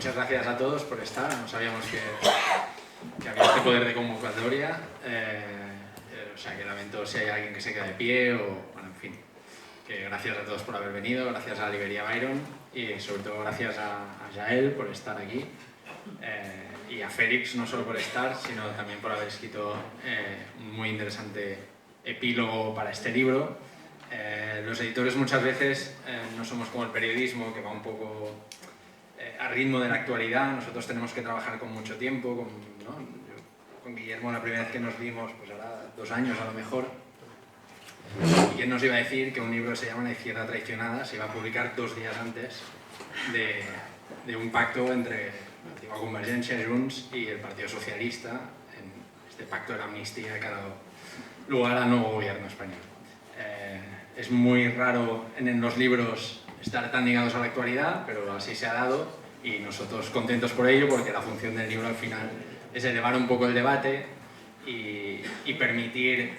muchas gracias a todos por estar. No sabíamos que había este poder de convocatoria. O sea, que lamento si hay alguien que se queda de pie o... Bueno, en fin. Que gracias a todos por haber venido, gracias a Librería Byron y sobre todo gracias a Jael por estar aquí. Y a Félix no solo por estar, sino también por haber escrito un muy interesante epílogo para este libro. Los editores muchas veces no somos como el periodismo, que va un poco a ritmo de la actualidad. Nosotros tenemos que trabajar con mucho tiempo. Con Guillermo la primera vez que nos vimos, pues ahora 2 años a lo mejor. ¿Y quién nos iba a decir que un libro que se llama La izquierda traicionada se iba a publicar 2 días antes de un pacto entre la antigua Convergencia, Junts y el Partido Socialista, en este pacto de la amnistía que ha dado lugar al nuevo gobierno español? Es muy raro en los libros estar tan ligados a la actualidad, pero así se ha dado y nosotros contentos por ello, porque la función del libro al final es elevar un poco el debate y permitir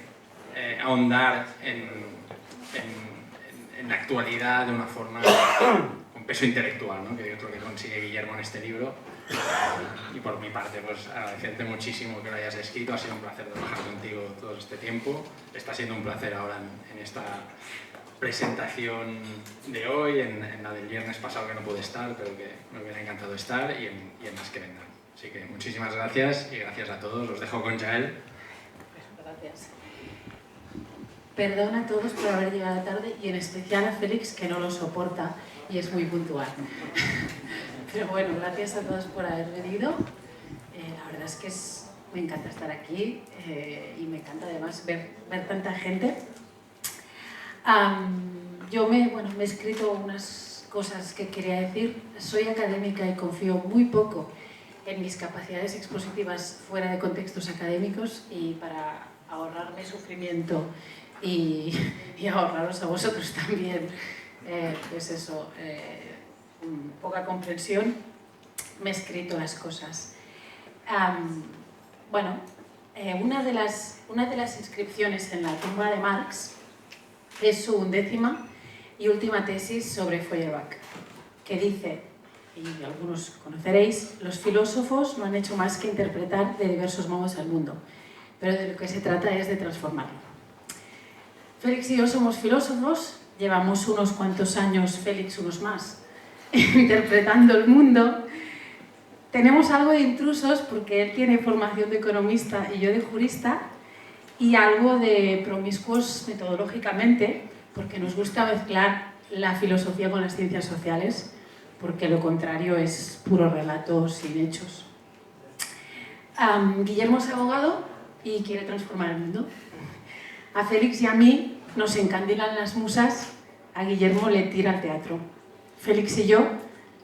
ahondar en la actualidad de una forma con peso intelectual, ¿no? Que yo creo que consigue Guillermo en este libro. Y por mi parte, pues agradecerte muchísimo que lo hayas escrito. Ha sido un placer trabajar contigo todo este tiempo. Está siendo un placer ahora en esta presentación de hoy, en la del viernes pasado que no pude estar, pero que me hubiera encantado estar, y en las que vendrán. Así que muchísimas gracias y gracias a todos. Los dejo con Jael. Gracias. Perdón a todos por haber llegado tarde y en especial a Félix, que no lo soporta y es muy puntual. Pero bueno, gracias a todos por haber venido. La verdad es que me encanta estar aquí y me encanta además ver tanta gente. Yo me he escrito unas cosas que quería decir. Soy académica y confío muy poco en mis capacidades expositivas fuera de contextos académicos, y para ahorrarme sufrimiento y ahorraros a vosotros también, pues eso, poca comprensión, me he escrito las cosas. Una de las inscripciones en la tumba de Marx es su 11ª y última tesis sobre Feuerbach, que dice, y algunos conoceréis: los filósofos no han hecho más que interpretar de diversos modos al mundo, pero de lo que se trata es de transformarlo. Félix y yo somos filósofos, llevamos unos cuantos años, Félix unos más, interpretando el mundo. Tenemos algo de intrusos porque él tiene formación de economista y yo de jurista, y algo de promiscuos metodológicamente, porque nos gusta mezclar la filosofía con las ciencias sociales, porque lo contrario es puro relato sin hechos. Guillermo es abogado y quiere transformar el mundo. A Félix y a mí nos encandilan las musas, a Guillermo le tira al teatro. Félix y yo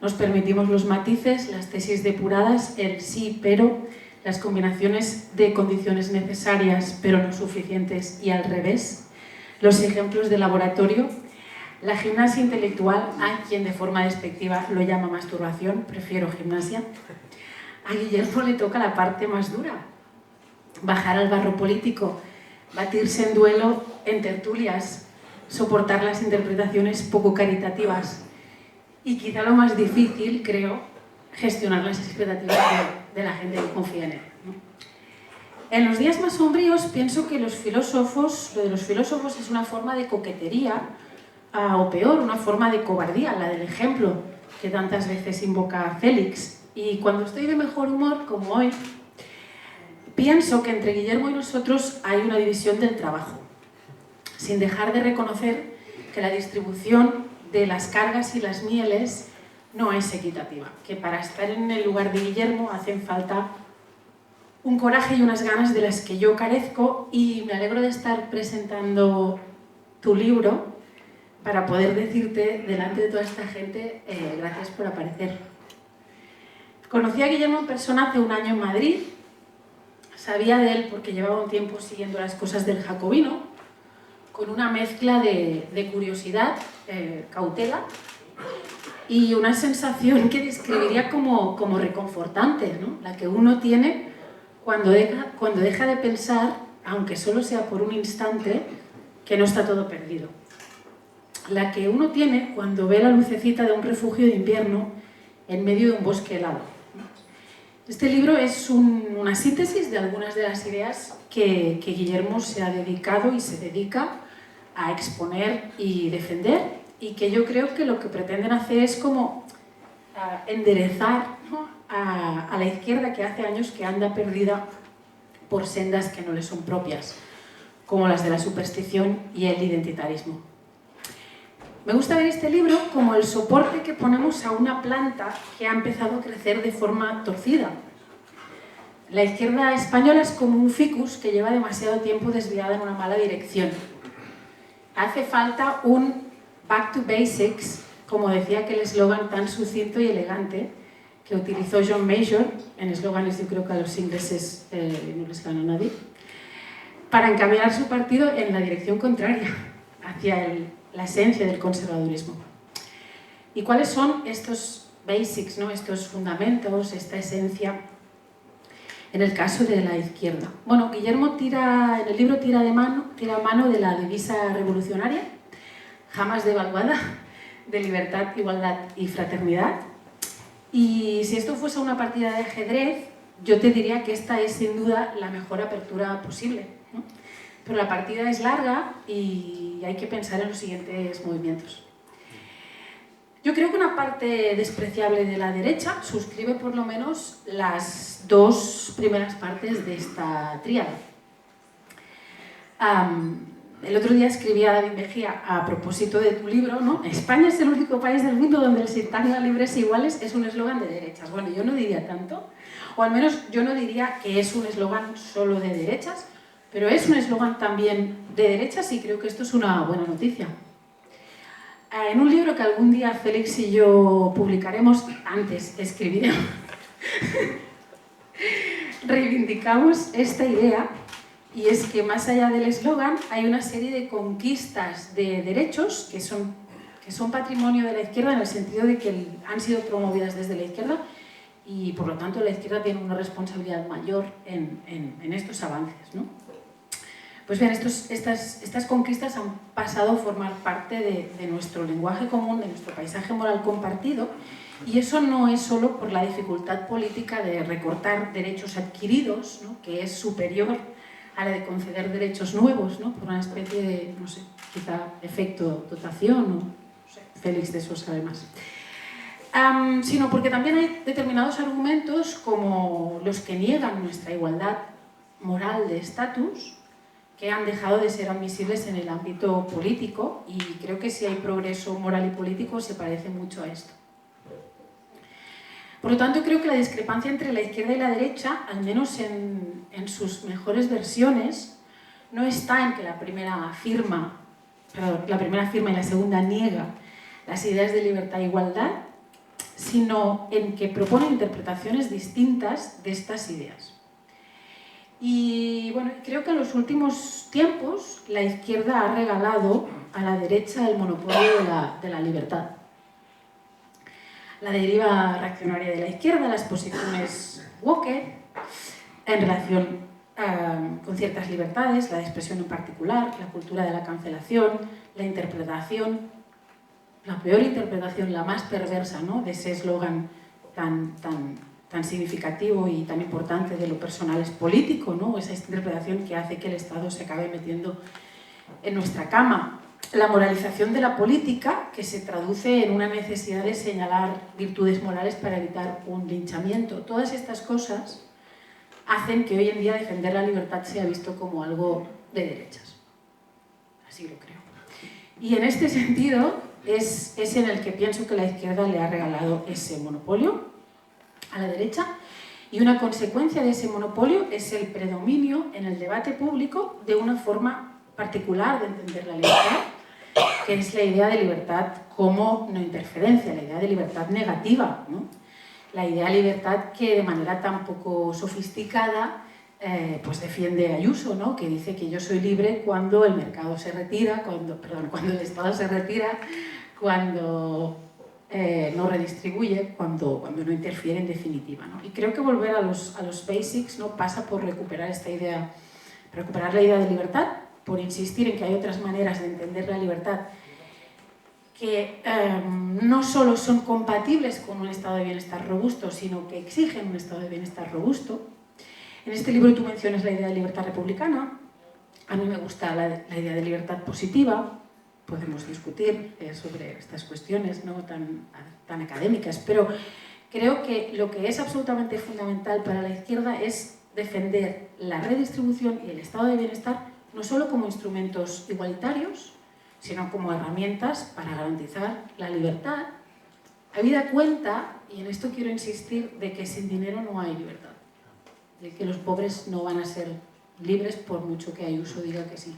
nos permitimos los matices, las tesis depuradas, el sí pero, las combinaciones de condiciones necesarias pero no suficientes y al revés, los ejemplos de laboratorio, la gimnasia intelectual. Hay quien de forma despectiva lo llama masturbación, prefiero gimnasia. A Guillermo le toca la parte más dura: bajar al barro político, batirse en duelo en tertulias, soportar las interpretaciones poco caritativas y, quizá lo más difícil, creo, gestionar las expectativas de la gente que confía en él, ¿no? En los días más sombríos pienso que lo de los filósofos es una forma de coquetería, o peor, una forma de cobardía, la del ejemplo que tantas veces invoca Félix. Y cuando estoy de mejor humor, como hoy, pienso que entre Guillermo y nosotros hay una división del trabajo, sin dejar de reconocer que la distribución de las cargas y las mieles no es equitativa, que para estar en el lugar de Guillermo hacen falta un coraje y unas ganas de las que yo carezco, y me alegro de estar presentando tu libro para poder decirte delante de toda esta gente, gracias por aparecer. Conocí a Guillermo en persona hace 1 año en Madrid. Sabía de él porque llevaba un tiempo siguiendo las cosas del Jacobino, con una mezcla de curiosidad, cautela y una sensación que describiría como reconfortante, ¿no? La que uno tiene cuando deja de pensar, aunque solo sea por un instante, que no está todo perdido. La que uno tiene cuando ve la lucecita de un refugio de invierno en medio de un bosque helado. Este libro es una síntesis de algunas de las ideas que Guillermo se ha dedicado y se dedica a exponer y defender, y que yo creo que lo que pretenden hacer es como enderezar, ¿no?, a la izquierda, que hace años que anda perdida por sendas que no le son propias, como las de la superstición y el identitarismo. Me gusta ver este libro como el soporte que ponemos a una planta que ha empezado a crecer de forma torcida. La izquierda española es como un ficus que lleva demasiado tiempo desviada en una mala dirección. Hace falta un back to basics, como decía aquel eslogan tan sucinto y elegante que utilizó John Major. En eslóganes yo creo que a los ingleses no les gana nadie, para encaminar su partido en la dirección contraria, hacia la esencia del conservadurismo. ¿Y cuáles son estos basics, ¿no?, estos fundamentos, esta esencia en el caso de la izquierda? Bueno, Guillermo en el libro tira mano de la divisa revolucionaria, jamás devaluada, de libertad, igualdad y fraternidad. Y si esto fuese una partida de ajedrez, yo te diría que esta es sin duda la mejor apertura posible, ¿no? Pero la partida es larga y hay que pensar en los siguientes movimientos. Yo creo que una parte despreciable de la derecha suscribe por lo menos las dos primeras partes de esta tríada. El otro día escribía David Mejía a propósito de tu libro, ¿no? España es el único país del mundo donde el sintagma libres e iguales es un eslogan de derechas. Bueno, yo no diría tanto, o al menos yo no diría que es un eslogan solo de derechas, pero es un eslogan también de derechas, y creo que esto es una buena noticia. En un libro que algún día Félix y yo publicaremos, antes escribiremos, reivindicamos esta idea, y es que más allá del eslogan hay una serie de conquistas de derechos que son patrimonio de la izquierda, en el sentido de que han sido promovidas desde la izquierda, y por lo tanto la izquierda tiene una responsabilidad mayor en estos avances, ¿no? Pues bien, estas conquistas han pasado a formar parte de nuestro lenguaje común, de nuestro paisaje moral compartido, y eso no es solo por la dificultad política de recortar derechos adquiridos, ¿no?, que es superior a la de conceder derechos nuevos, ¿no?, por una especie de, no sé, quizá efecto dotación, o no sé, Félix de eso sabe más. Sino porque también hay determinados argumentos, como los que niegan nuestra igualdad moral de estatus, que han dejado de ser admisibles en el ámbito político, y creo que si hay progreso moral y político se parece mucho a esto. Por lo tanto, creo que la discrepancia entre la izquierda y la derecha, al menos en sus mejores versiones, no está en que la primera afirma y la segunda niega las ideas de libertad e igualdad, sino en que propone interpretaciones distintas de estas ideas. Y bueno, creo que en los últimos tiempos la izquierda ha regalado a la derecha el monopolio de la libertad. La deriva reaccionaria de la izquierda, las posiciones woke en relación con ciertas libertades, la de expresión en particular, la cultura de la cancelación, la interpretación, la peor interpretación, la más perversa, ¿no?, de ese eslogan tan significativo y tan importante de lo personal es político, ¿no?, esa interpretación que hace que el Estado se acabe metiendo en nuestra cama. La moralización de la política, que se traduce en una necesidad de señalar virtudes morales para evitar un linchamiento. Todas estas cosas hacen que hoy en día defender la libertad sea visto como algo de derechas. Así lo creo. Y en este sentido es en el que pienso que la izquierda le ha regalado ese monopolio a la derecha, y una consecuencia de ese monopolio es el predominio en el debate público de una forma particular de entender la libertad, que es la idea de libertad como no interferencia, la idea de libertad negativa, ¿no? La idea de libertad que de manera tan poco sofisticada pues defiende Ayuso, ¿no?, que dice que yo soy libre cuando el mercado se retira, cuando el Estado se retira, cuando no redistribuye, cuando no interfiere en definitiva, ¿no? Y creo que volver a los basics, ¿no?, pasa por recuperar la idea de libertad, por insistir en que hay otras maneras de entender la libertad que no solo son compatibles con un estado de bienestar robusto, sino que exigen un estado de bienestar robusto. En este libro tú mencionas la idea de libertad republicana. A mí me gusta la idea de libertad positiva. Podemos discutir sobre estas cuestiones no tan académicas, pero creo que lo que es absolutamente fundamental para la izquierda es defender la redistribución y el estado de bienestar no solo como instrumentos igualitarios, sino como herramientas para garantizar la libertad, habida cuenta, y en esto quiero insistir, de que sin dinero no hay libertad, de que los pobres no van a ser libres por mucho que Ayuso diga que sí.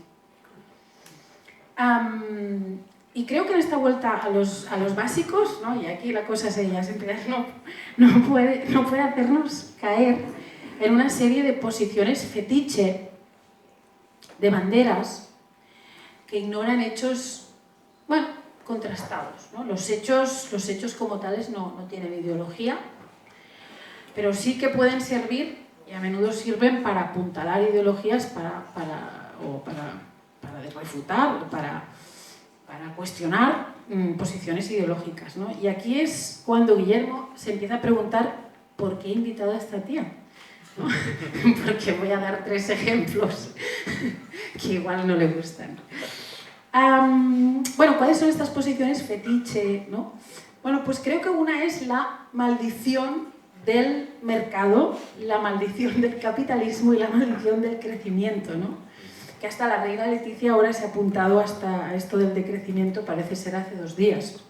Y creo que en esta vuelta a los básicos, ¿no? Y aquí la cosa seria, siempre no puede hacernos caer en una serie de posiciones fetiche, de banderas, que ignoran hechos, bueno, contrastados, ¿no? Los hechos como tales no tienen ideología, pero sí que pueden servir, y a menudo sirven para apuntalar ideologías, para refutar, o para cuestionar posiciones ideológicas, ¿no? Y aquí es cuando Guillermo se empieza a preguntar ¿por qué he invitado a esta tía? ¿No? Porque voy a dar 3 ejemplos que igual no le gustan. Bueno, ¿cuáles son estas posiciones fetiche, ¿no? Bueno, pues creo que una es la maldición del mercado, la maldición del capitalismo y la maldición del crecimiento, ¿no? Que hasta la reina Leticia ahora se ha apuntado hasta esto del decrecimiento, parece ser hace 2 días.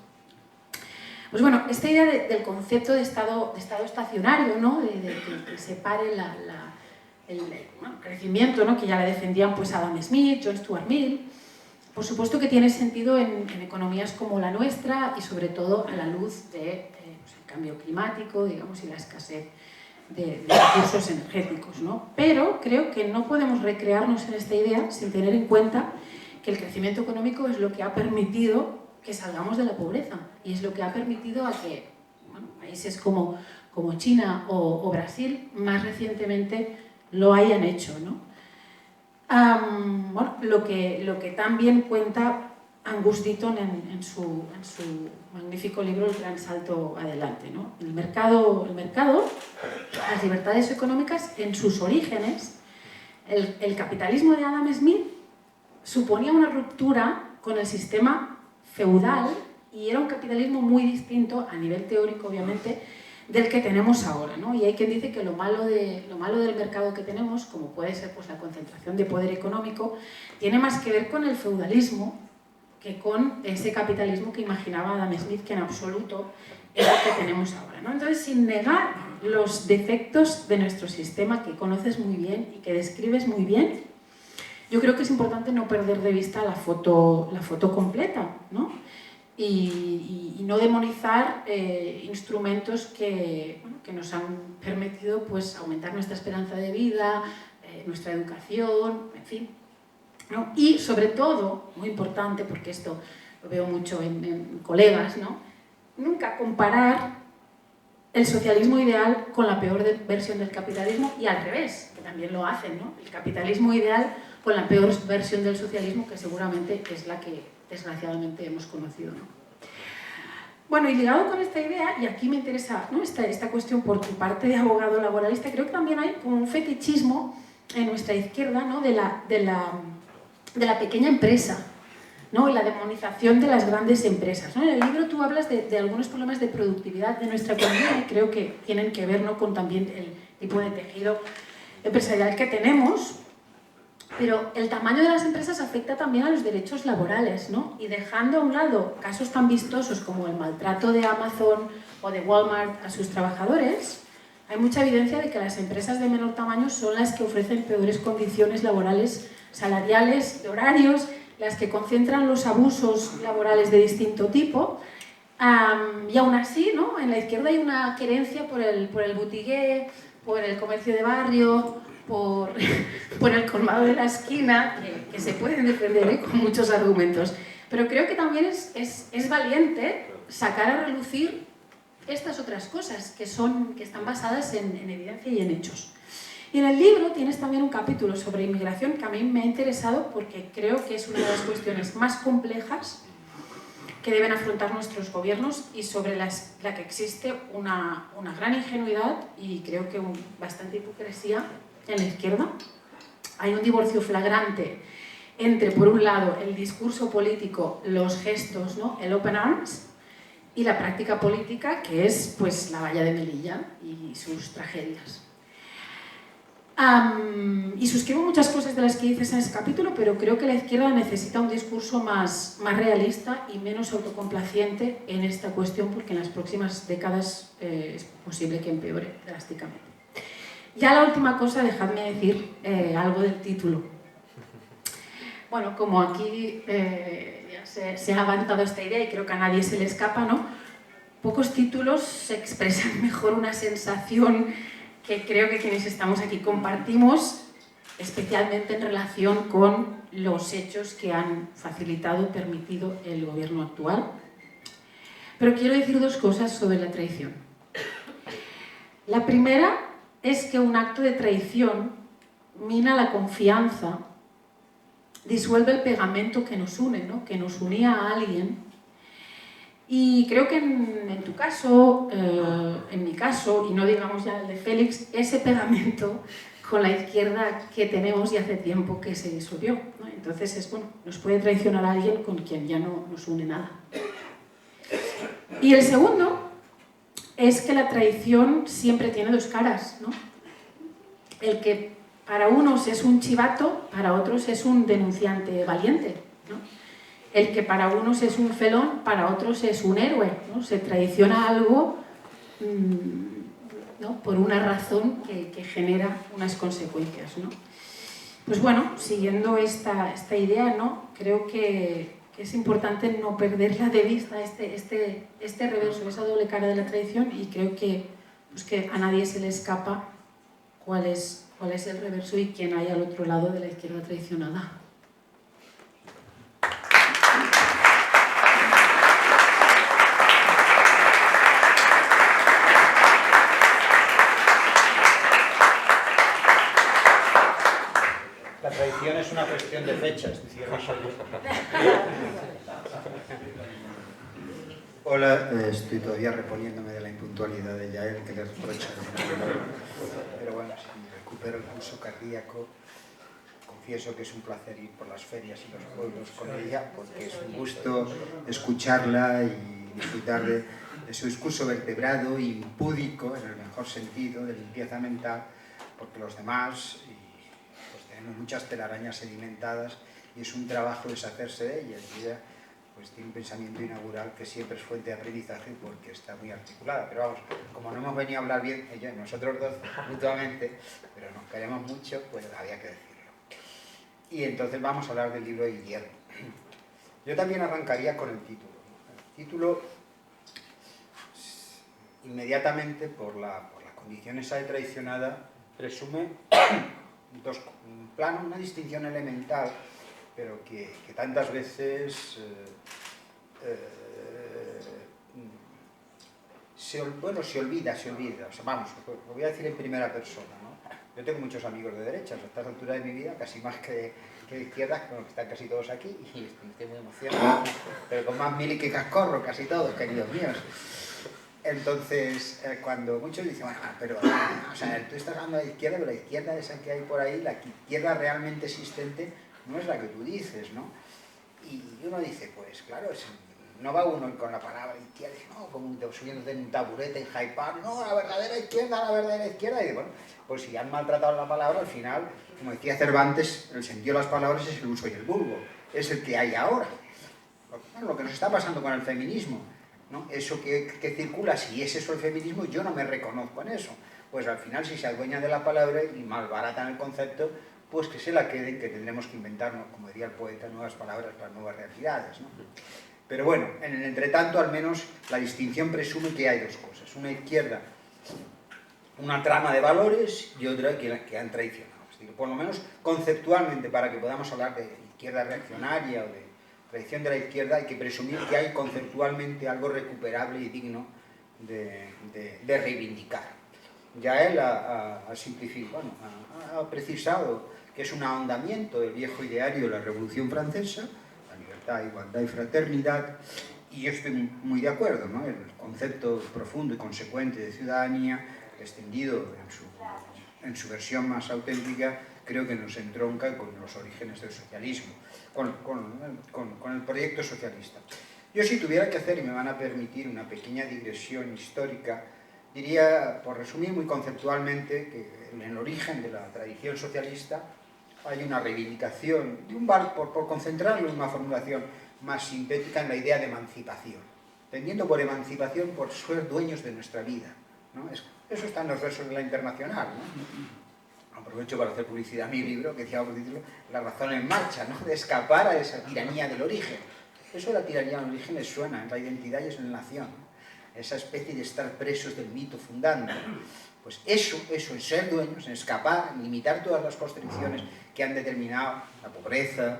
Pues bueno, esta idea del concepto de estado estacionario, ¿no? de que separe el crecimiento, ¿no? Que ya le defendían pues Adam Smith, John Stuart Mill, por supuesto que tiene sentido en economías como la nuestra y sobre todo a la luz del cambio climático, digamos, y la escasez de recursos energéticos, ¿no? Pero creo que no podemos recrearnos en esta idea sin tener en cuenta que el crecimiento económico es lo que ha permitido que salgamos de la pobreza y es lo que ha permitido a que países como China o Brasil más recientemente lo hayan hecho, ¿no? Bueno, lo que también cuenta Angus Deaton en su magnífico libro El gran salto adelante, ¿no? El mercado, las libertades económicas en sus orígenes, el capitalismo de Adam Smith suponía una ruptura con el sistema feudal y era un capitalismo muy distinto a nivel teórico, obviamente, del que tenemos ahora, ¿no? Y hay quien dice que lo malo del mercado que tenemos, como puede ser pues, la concentración de poder económico, tiene más que ver con el feudalismo que con ese capitalismo que imaginaba Adam Smith, que en absoluto es lo que tenemos ahora, ¿no? Entonces, sin negar los defectos de nuestro sistema que conoces muy bien y que describes muy bien, yo creo que es importante no perder de vista la foto completa, ¿no? Y no demonizar instrumentos que nos han permitido pues, aumentar nuestra esperanza de vida, nuestra educación, en fin, ¿no? Y sobre todo, muy importante, porque esto lo veo mucho en colegas, ¿no? Nunca comparar el socialismo ideal con la peor versión del capitalismo y al revés, que también lo hacen, ¿no? El capitalismo ideal con la peor versión del socialismo, que seguramente es la que desgraciadamente hemos conocido, ¿no? Bueno, y ligado con esta idea, y aquí me interesa, ¿no? esta cuestión por tu parte de abogado laboralista, creo que también hay como un fetichismo en nuestra izquierda, ¿no? de la pequeña empresa, ¿no? Y la demonización de las grandes empresas, ¿no? En el libro tú hablas de algunos problemas de productividad de nuestra economía y creo que tienen que ver, ¿no? con también el tipo de tejido empresarial que tenemos. Pero el tamaño de las empresas afecta también a los derechos laborales, ¿no? Y dejando a un lado casos tan vistosos como el maltrato de Amazon o de Walmart a sus trabajadores, hay mucha evidencia de que las empresas de menor tamaño son las que ofrecen peores condiciones laborales, salariales, de horarios, las que concentran los abusos laborales de distinto tipo. Y aún así, ¿no? En la izquierda hay una querencia por el boutique, por el comercio de barrio, por el colmado de la esquina, que se pueden defender con muchos argumentos. Pero creo que también es valiente sacar a relucir estas otras cosas que están basadas en evidencia y en hechos. Y en el libro tienes también un capítulo sobre inmigración que a mí me ha interesado porque creo que es una de las cuestiones más complejas que deben afrontar nuestros gobiernos y sobre la que existe una gran ingenuidad y creo que bastante hipocresía en la izquierda. Hay un divorcio flagrante entre, por un lado, el discurso político, los gestos, ¿no?, el open arms, y la práctica política, que es pues la valla de Melilla y sus tragedias. Y suscribo muchas cosas de las que dices en ese capítulo, pero creo que la izquierda necesita un discurso más realista y menos autocomplaciente en esta cuestión, porque en las próximas décadas es posible que empeore drásticamente. Ya la última cosa, dejadme decir algo del título. Bueno, como aquí ya se ha avanzado esta idea y creo que a nadie se le escapa, ¿no? Pocos títulos expresan mejor una sensación que creo que quienes estamos aquí compartimos, especialmente en relación con los hechos que han facilitado, permitido el gobierno actual. Pero quiero decir dos cosas sobre la traición. La primera es que un acto de traición mina la confianza, disuelve el pegamento que nos une, ¿no?, que nos unía a alguien. Y creo que en tu caso, en mi caso, y no digamos ya el de Félix, ese pegamento con la izquierda que tenemos y hace tiempo que se disolvió, ¿no? Entonces, bueno, nos puede traicionar a alguien con quien ya no nos une nada. Y el segundo es que la traición siempre tiene dos caras, ¿no? El que para unos es un chivato, para otros es un denunciante valiente, ¿no? El que para unos es un felón, para otros es un héroe, ¿no? Se traiciona algo, ¿no?, por una razón que genera unas consecuencias, ¿no? Pues bueno, siguiendo esta idea, ¿no?, creo que es importante no perderla de vista, este reverso, esa doble cara de la traición, y creo que a nadie se le escapa cuál es el reverso y quién hay al otro lado de la izquierda traicionada. La traición es una cuestión de fechas. Hola, estoy todavía reponiéndome de la impuntualidad de Yael, que le reprocha. Pero bueno, si recupero el pulso cardíaco, confieso que es un placer ir por las ferias y los pueblos con ella, porque es un gusto escucharla y disfrutar de su discurso vertebrado y impúdico, en el mejor sentido, de limpieza mental, porque los demás tenemos muchas telarañas sedimentadas y es un trabajo deshacerse de ellas. Y ella pues tiene un pensamiento inaugural que siempre es fuente de aprendizaje porque está muy articulada. Pero vamos, como no hemos venido a hablar bien, ella y nosotros dos mutuamente, pero nos queremos mucho, pues había que decirlo. Y entonces vamos a hablar del libro de Guillermo. Yo también arrancaría con el título. El título, inmediatamente por la condición esa de traicionada, presume una distinción elemental, pero que tantas veces se olvida. O sea, vamos, lo voy a decir en primera persona, ¿no? Yo tengo muchos amigos de derechas a estas alturas de mi vida, casi más que de izquierdas, que están casi todos aquí, y estoy muy emocionado, pero con más mili que cascorro, casi todos, queridos míos. Entonces, cuando muchos dicen, bueno, pero, o sea, tú estás hablando de la izquierda, pero la izquierda esa que hay por ahí, la izquierda realmente existente, no es la que tú dices, ¿no? Y uno dice, pues claro, no va uno con la palabra izquierda, no, como subiéndote en un taburete, en hypar, no, la verdadera izquierda, y bueno, pues si han maltratado la palabra, al final, como decía Cervantes, el sentido de las palabras es el uso y el vulgo, es el que hay ahora. Bueno, lo que nos está pasando con el feminismo, ¿no? Eso que circula, si es eso el feminismo, yo no me reconozco en eso. Pues al final, si se adueñan de la palabra y malbaratan el concepto, pues que se la queden, que tendremos que inventarnos, como diría el poeta, nuevas palabras para nuevas realidades, ¿no? Pero bueno, en el entretanto, al menos, la distinción presume que hay dos cosas. Una izquierda, una trama de valores, y otra que han traicionado. Es decir, por lo menos conceptualmente, para que podamos hablar de izquierda reaccionaria o de traición de la izquierda, hay que presumir que hay conceptualmente algo recuperable y digno de reivindicar. Ya él ha simplificado, bueno, ha precisado que es un ahondamiento del viejo ideario de la Revolución Francesa, la libertad, igualdad y fraternidad, Y yo estoy muy de acuerdo, ¿no? El concepto profundo y consecuente de ciudadanía, extendido en su versión más auténtica, creo que nos entronca con los orígenes del socialismo, con el proyecto socialista. Yo, si tuviera que hacer, y me van a permitir una pequeña digresión histórica, diría, por resumir muy conceptualmente, que en el origen de la tradición socialista hay una reivindicación, por concentrarlo en una formulación más sintética, en la idea de emancipación, entendiendo por emancipación por ser dueños de nuestra vida, ¿no? Eso está en los versos de la Internacional, ¿no? Aprovecho para hacer publicidad a mi libro, que decía por título La razón en marcha, ¿no? De escapar a esa tiranía del origen. Eso de la tiranía del origen les suena, en la identidad y en la nación, ¿no? Esa especie de estar presos del mito fundante. Pues eso es ser dueños, en escapar, en limitar todas las constricciones que han determinado la pobreza,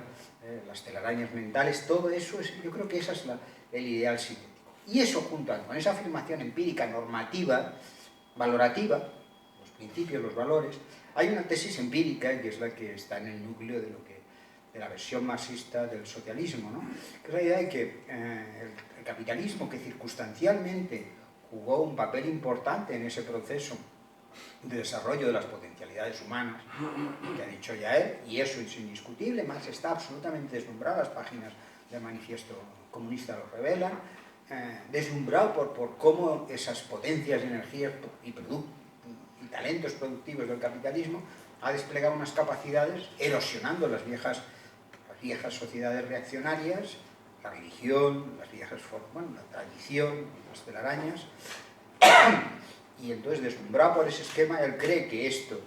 las telarañas mentales, todo eso, yo creo que ese es el ideal sintético. Y eso, junto con esa afirmación empírica, normativa, valorativa, los principios, los valores, hay una tesis empírica, que es la que está en el núcleo de la versión marxista del socialismo, ¿no? Que es la idea de que el capitalismo, que circunstancialmente jugó un papel importante en ese proceso de desarrollo de las potencialidades humanas, que ha dicho ya él, y eso es indiscutible, Marx está absolutamente deslumbrado, las páginas del manifiesto comunista lo revelan, deslumbrado por cómo esas potencias y energías y talentos productivos del capitalismo ha desplegado unas capacidades erosionando las viejas sociedades reaccionarias, la religión, las viejas formas, la tradición, las telarañas. Y entonces, deslumbrado por ese esquema, él cree que esto,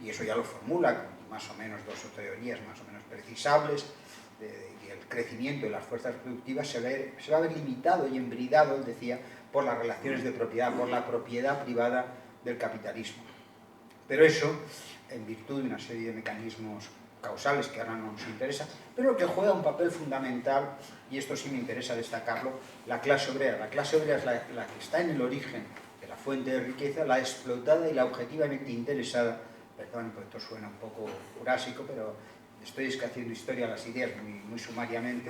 y eso ya lo formula con más o menos dos teorías más o menos precisables, y el crecimiento de las fuerzas productivas se va a ver limitado y embridado, él decía, por las relaciones de propiedad, por la propiedad privada del capitalismo. Pero eso, en virtud de una serie de mecanismos causales que ahora no nos interesa, pero que juega un papel fundamental, y esto sí me interesa destacarlo, la clase obrera. La clase obrera es la que está en el origen de la fuente de riqueza, la explotada y la objetivamente interesada, perdón, pues esto suena un poco jurásico, pero estoy haciendo historia de las ideas muy sumariamente,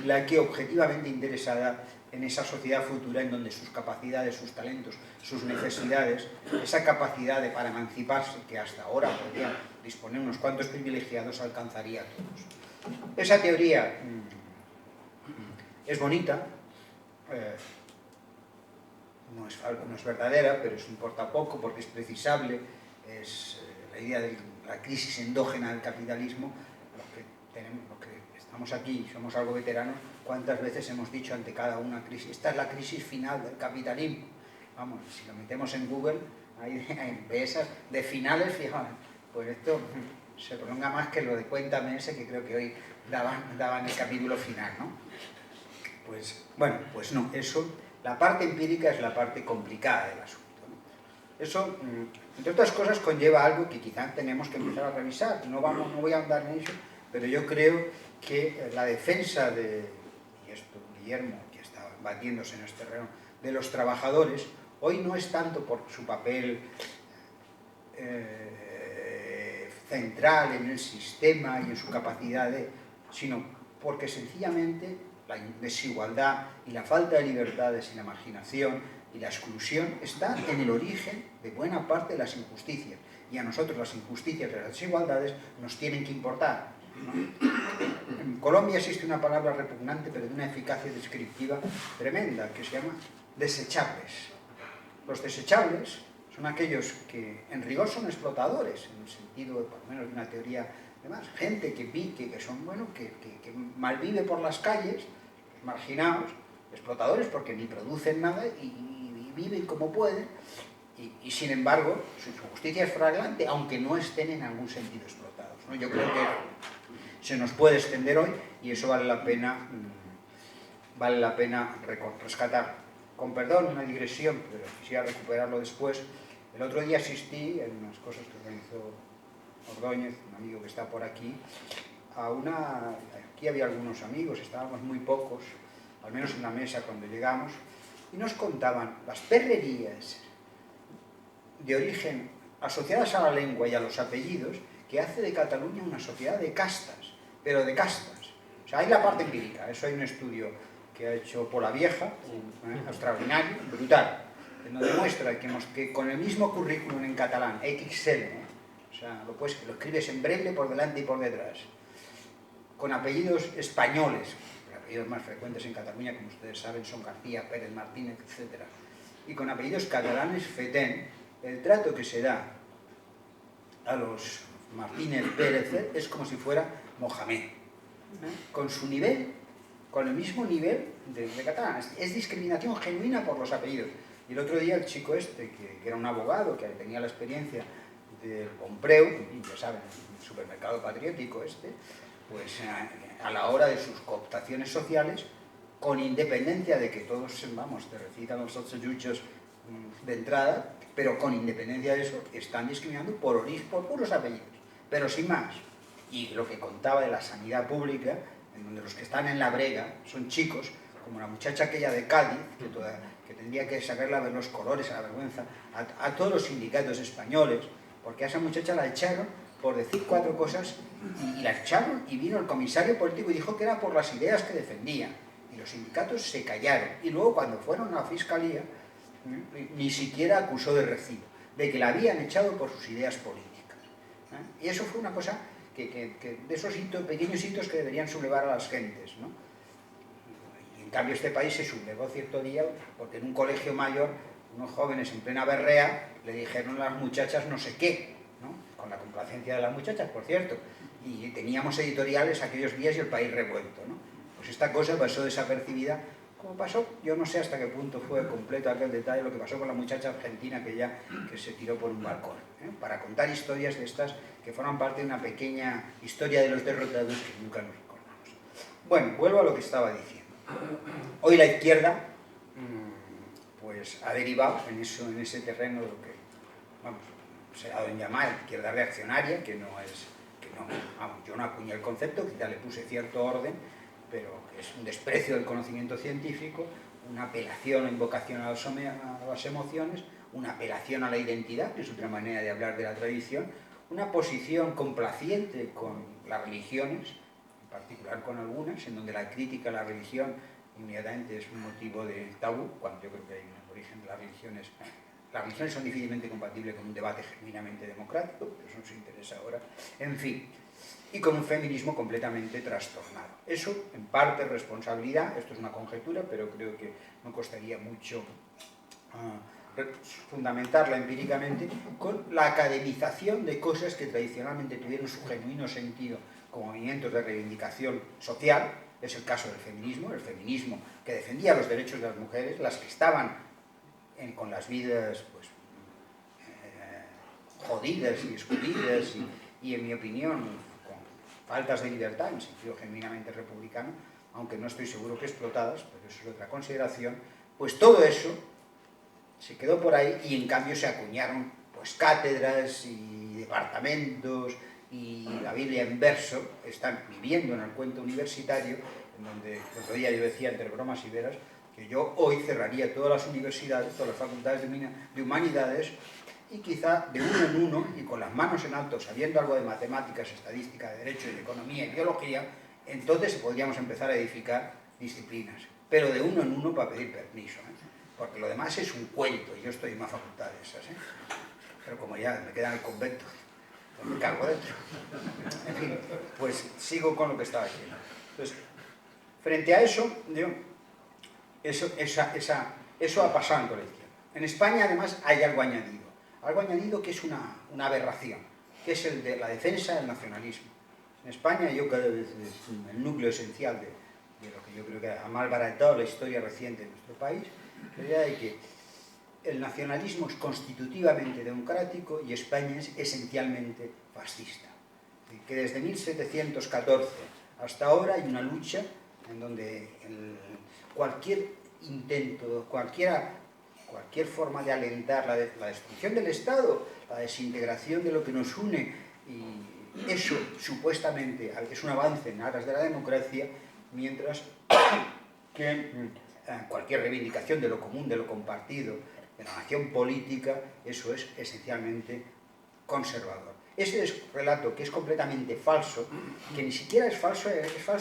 la que objetivamente interesada en esa sociedad futura en donde sus capacidades, sus talentos, sus necesidades, esa capacidad para emanciparse, que hasta ahora podría disponer unos cuantos privilegiados, alcanzaría a todos. Esa teoría es bonita, no es verdadera, pero eso importa poco porque es precisable, es la idea de la crisis endógena del capitalismo. Los que estamos aquí y somos algo veteranos, ¿cuántas veces hemos dicho ante cada una crisis? Esta es la crisis final del capitalismo. Vamos, si lo metemos en Google, hay esas de finales, fijaos, pues esto se prolonga más que lo de Cuéntame ese, que creo que hoy daban el capítulo final, ¿no? Pues, bueno, pues no, eso, la parte empírica es la parte complicada del asunto, ¿no? Eso, entre otras cosas, conlleva algo que quizás tenemos que empezar a revisar. No voy a andar en eso, pero yo creo que la defensa y esto Guillermo, que está batiéndose en este terreno, de los trabajadores, hoy no es tanto por su papel central en el sistema y en su capacidad sino porque sencillamente la desigualdad y la falta de libertades y la marginación y la exclusión está en el origen de buena parte de las injusticias, y a nosotros las injusticias y las desigualdades nos tienen que importar, ¿no? En Colombia existe una palabra repugnante pero de una eficacia descriptiva tremenda, que se llama desechables. Los desechables son aquellos que en rigor son explotadores, en el sentido, por lo menos, de una teoría de más. Gente que son, bueno, que malvive por las calles, marginados, explotadores porque ni producen nada y viven como pueden, y sin embargo su justicia es flagrante, aunque no estén en algún sentido explotados, ¿no? Yo creo que se nos puede extender hoy y eso vale la pena rescatar. Con perdón, una digresión, pero quisiera recuperarlo después. El otro día asistí, en unas cosas que organizó Ordóñez, un amigo que está por aquí, aquí había algunos amigos, estábamos muy pocos, al menos en la mesa cuando llegamos, y nos contaban las perrerías de origen asociadas a la lengua y a los apellidos que hace de Cataluña una sociedad de castas, pero de castas. O sea, hay la parte empírica, eso hay un estudio que ha hecho Pola Vieja, extraordinario, brutal, que nos demuestra que con el mismo currículum en catalán, XL, o sea, lo escribes en braille por delante y por detrás, con apellidos españoles, los apellidos más frecuentes en Cataluña, como ustedes saben, son García, Pérez, Martínez, etc. Y con apellidos catalanes, Fetén, el trato que se da a los Martínez, Pérez, es como si fuera Mohamed, con su nivel, con el mismo nivel de catalán. Es discriminación genuina por los apellidos. Y el otro día el chico este, que era un abogado, que tenía la experiencia del Pompreu, y ya saben, el supermercado patriótico este, pues a la hora de sus cooptaciones sociales, con independencia de que todos, vamos, te recitan los 8 yuchos de entrada, pero con independencia de eso, están discriminando por puros apellidos, pero sin más. Y lo que contaba de la sanidad pública, en donde los que están en la brega son chicos, como la muchacha aquella de Cádiz, que tendría que sacarla a ver los colores, a la vergüenza, a todos los sindicatos españoles, porque a esa muchacha la echaron por decir 4 cosas, y la echaron, y vino el comisario político y dijo que era por las ideas que defendía, y los sindicatos se callaron, y luego cuando fueron a la fiscalía, ni siquiera acusó de recibo, de que la habían echado por sus ideas políticas. Y eso fue una cosa que de esos pequeños hitos que deberían sublevar a las gentes, ¿no? Y en cambio este país se sublevó cierto día porque en un colegio mayor unos jóvenes en plena berrea le dijeron a las muchachas no sé qué, ¿no? Con la complacencia de las muchachas, por cierto, y teníamos editoriales aquellos días y el país revuelto, ¿no? Pues esta cosa pasó desapercibida. Como pasó, yo no sé hasta qué punto fue completo aquel detalle, lo que pasó con la muchacha argentina que se tiró por un balcón, para contar historias de estas que forman parte de una pequeña historia de los derrotados que nunca nos recordamos. Bueno, vuelvo a lo que estaba diciendo. Hoy la izquierda pues ha derivado en ese terreno lo que, vamos, se ha dado en llamar izquierda reaccionaria, vamos, yo no acuñé el concepto, quizá le puse cierto orden, pero es un desprecio del conocimiento científico, una apelación o invocación a las emociones, una apelación a la identidad, que es otra manera de hablar de la tradición, una posición complaciente con las religiones, en particular con algunas, en donde la crítica a la religión inmediatamente es un motivo de tabú, cuando yo creo que hay un origen de las religiones. Las religiones son difícilmente compatibles con un debate genuinamente democrático, pero eso nos interesa ahora. En fin, y con un feminismo completamente trastornado. Eso, en parte, es responsabilidad, esto es una conjetura, pero creo que no costaría mucho fundamentarla empíricamente, con la academización de cosas que tradicionalmente tuvieron su genuino sentido como movimientos de reivindicación social. Es el caso del feminismo, el feminismo que defendía los derechos de las mujeres, las que estaban con las vidas pues, jodidas y escondidas y, en mi opinión, faltas de libertad, en sentido genuinamente republicano, aunque no estoy seguro que explotadas, pero eso es otra consideración, pues todo eso se quedó por ahí y en cambio se acuñaron pues cátedras y departamentos y la Biblia en verso, están viviendo en el cuento universitario, en donde el otro día yo decía entre bromas y veras que yo hoy cerraría todas las universidades, todas las facultades de humanidades, y quizá de uno en uno, y con las manos en alto, sabiendo algo de matemáticas, estadística, de derecho, y de economía y biología, entonces podríamos empezar a edificar disciplinas, pero de uno en uno para pedir permiso, porque lo demás es un cuento, y yo estoy en una facultad de esas, pero como ya me queda en el convento, pues me cargo dentro. En fin, pues sigo con lo que estaba diciendo. Entonces, frente a eso, digo, eso ha pasado en la izquierda. En España, además, hay algo añadido que es una aberración, que es el de la defensa del nacionalismo. En España, yo cada vez es el núcleo esencial de lo que yo creo que ha malbaratado la historia reciente de nuestro país, la idea de que el nacionalismo es constitutivamente democrático y España es esencialmente fascista. Que desde 1714 hasta ahora hay una lucha en donde cualquier intento, cualquier forma de alentar la destrucción del Estado, la desintegración de lo que nos une, y eso supuestamente es un avance en aras de la democracia, mientras que cualquier reivindicación de lo común, de lo compartido, de la nación política, eso es esencialmente conservador. Ese relato que es completamente falso, que ni siquiera es falso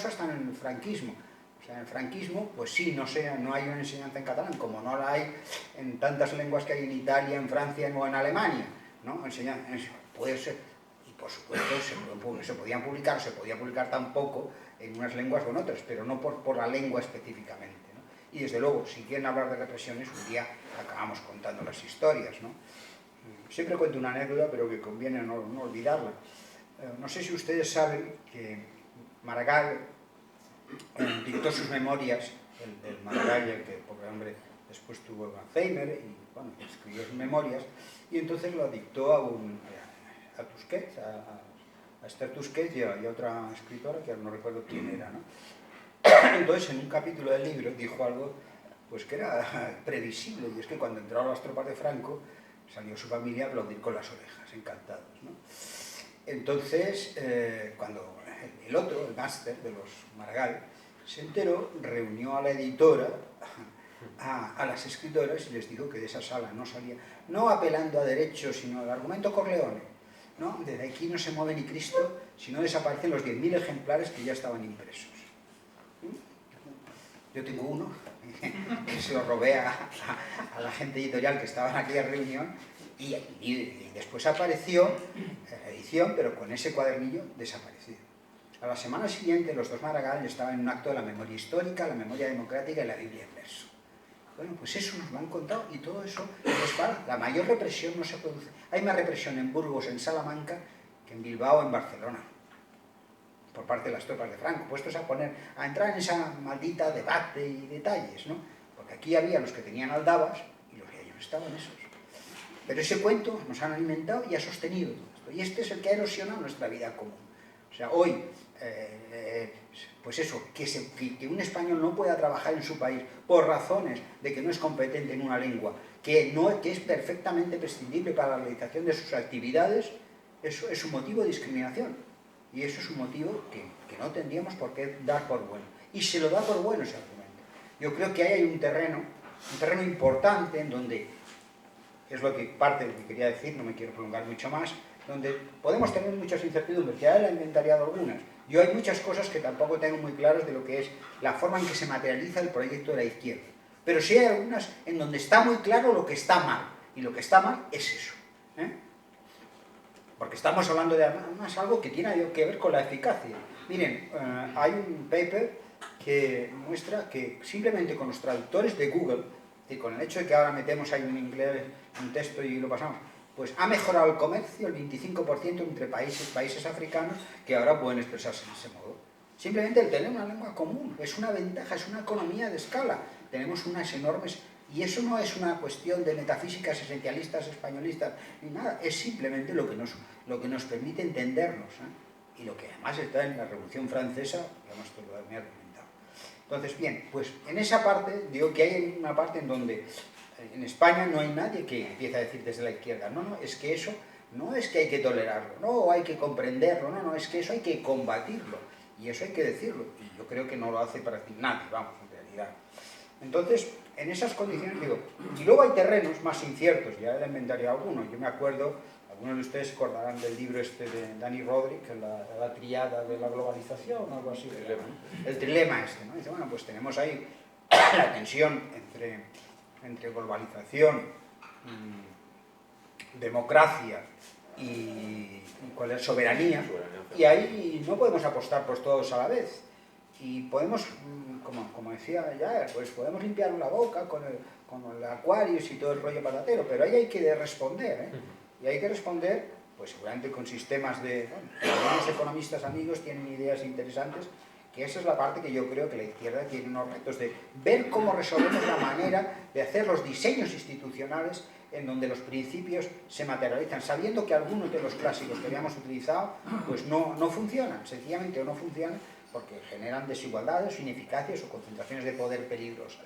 hasta en el franquismo. sea, en el franquismo, pues sí, no hay una enseñanza en catalán, como no la hay en tantas lenguas que hay en Italia, en Francia o en Alemania, ¿no? Puede ser, y por supuesto se podía publicar tampoco en unas lenguas o en otras, pero no por la lengua específicamente, ¿no? Y desde luego, si quieren hablar de represiones, un día acabamos contando las historias, ¿no? Siempre cuento una anécdota, pero que conviene no olvidarla. No sé si ustedes saben que Maragall dictó sus memorias, el Maragall, el que pobre hombre después tuvo Alzheimer, y bueno, escribió sus memorias, y entonces lo dictó a Tusquets, a Esther Tusquets y a otra escritora, que no recuerdo quién era, ¿no? Entonces, en un capítulo del libro dijo algo pues que era previsible, y es que cuando entraron las tropas de Franco, salió su familia a aplaudir con las orejas, encantados, ¿no? Entonces, cuando el otro, el máster de los Maragall, se enteró, reunió a la editora, a las escritoras, y les dijo que de esa sala no salía, no apelando a derechos, sino al argumento Corleone, ¿no? Desde aquí no se mueve ni Cristo, si no desaparecen los 10.000 ejemplares que ya estaban impresos. Yo tengo uno, que se lo robé a la gente editorial que estaba en aquella reunión, y después apareció la edición, pero con ese cuadernillo desaparecido. A la semana siguiente, los dos Maragall estaban en un acto de la memoria histórica, la memoria democrática y la Biblia en verso. Bueno, pues eso nos lo han contado, y todo eso es para la mayor represión no se produce. Hay más represión en Burgos, en Salamanca, que en Bilbao o en Barcelona, por parte de las tropas de Franco, puestos a entrar en esa maldita debate y detalles, ¿no? Porque aquí había los que tenían aldabas y los que ellos estaban esos. Pero ese cuento nos han alimentado y ha sostenido todo esto. Y este es el que ha erosionado nuestra vida común. O sea, hoy, pues eso, que un español no pueda trabajar en su país por razones de que no es competente en una lengua, que es perfectamente prescindible para la realización de sus actividades, eso es un motivo de discriminación. Y eso es un motivo que no tendríamos por qué dar por bueno. Y se lo da por bueno ese argumento. Yo creo que ahí hay un terreno importante en donde, es lo que parte de lo que quería decir, no me quiero prolongar mucho más, donde podemos tener muchas incertidumbres, ya él ha inventariado algunas. Yo hay muchas cosas que tampoco tengo muy claras de lo que es la forma en que se materializa el proyecto de la izquierda. Pero sí hay algunas en donde está muy claro lo que está mal. Y lo que está mal es eso, ¿eh? Porque estamos hablando de además algo que tiene que ver con la eficacia. Miren, hay un paper que muestra que simplemente con los traductores de Google, y con el hecho de que ahora metemos ahí un inglés, un texto y lo pasamos, pues ha mejorado el comercio el 25% entre países africanos que ahora pueden expresarse de ese modo. Simplemente el tener una lengua común es una ventaja, es una economía de escala. Tenemos unas enormes... Y eso no es una cuestión de metafísicas esencialistas, españolistas, ni nada. Es simplemente lo que nos permite entendernos, ¿eh? Y lo que además está en la Revolución Francesa, digamos, esto lo he argumentado. Entonces, bien, pues en esa parte, digo que hay una parte en donde en España no hay nadie que empiece a decir desde la izquierda, no, es que eso no es que hay que tolerarlo, no, o hay que comprenderlo, no, es que eso hay que combatirlo, y eso hay que decirlo, y yo creo que no lo hace para nadie, vamos, en realidad. Entonces, en esas condiciones, digo, y luego hay terrenos más inciertos, ya he inventariado algunos, yo me acuerdo, algunos de ustedes se acordarán del libro este de Dani Rodrik, la triada de la globalización, o algo así, el trilema este, ¿no? Dice, bueno, pues tenemos ahí la tensión entre globalización, democracia y ¿cuál es? Soberanía, y ahí no podemos apostar por todos a la vez. Y podemos, como decía ya, pues podemos limpiar la boca con el Aquarius y todo el rollo patatero, pero ahí hay que responder, ¿eh? Y hay que responder, pues seguramente con sistemas de... Bueno, algunos economistas amigos tienen ideas interesantes, que esa es la parte que yo creo que la izquierda tiene unos retos, de ver cómo resolvemos la manera de hacer los diseños institucionales en donde los principios se materializan, sabiendo que algunos de los clásicos que habíamos utilizado pues no funcionan, sencillamente no funcionan, porque generan desigualdades, ineficacias o concentraciones de poder peligrosas,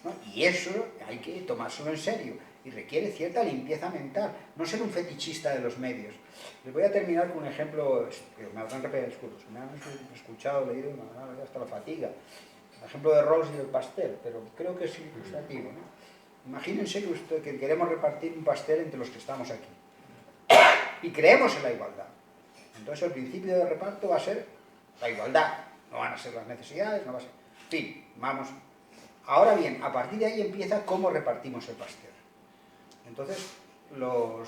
¿no? Y eso hay que tomárselo en serio y requiere cierta limpieza mental, no ser un fetichista de los medios. Les voy a terminar con un ejemplo que me habrán repetido, me han escuchado, leído, me han dado hasta la fatiga. El ejemplo de Rawls y del pastel, pero creo que es ilustrativo, ¿no? Imagínense que queremos repartir un pastel entre los que estamos aquí y creemos en la igualdad. Entonces el principio de reparto va a ser la igualdad, no van a ser las necesidades, no va a ser. En fin, vamos. Ahora bien, a partir de ahí empieza cómo repartimos el pastel. Entonces, los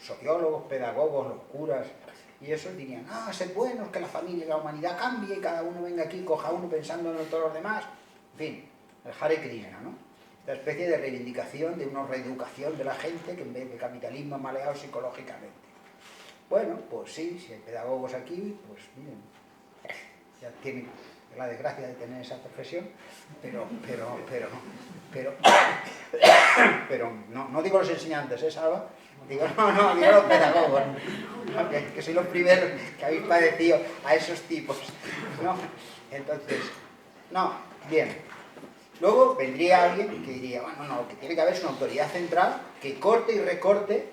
sociólogos, pedagogos, los curas y esos dirían, sed buenos, que la familia y la humanidad cambie, y cada uno venga aquí, coja uno pensando en todos los demás. En fin, el Hare Krishna, ¿no? Esta especie de reivindicación, de una reeducación de la gente que en vez de capitalismo maleado psicológicamente. Bueno, pues sí, si hay pedagogos aquí, pues miren, ya tienen la desgracia de tener esa profesión, pero no digo los enseñantes, Salva? Digo, digo los pedagogos, ¿no? Que sois los primeros que habéis padecido a esos tipos, ¿no? Entonces, bien. Luego vendría alguien que diría, lo que tiene que haber es una autoridad central que corte y recorte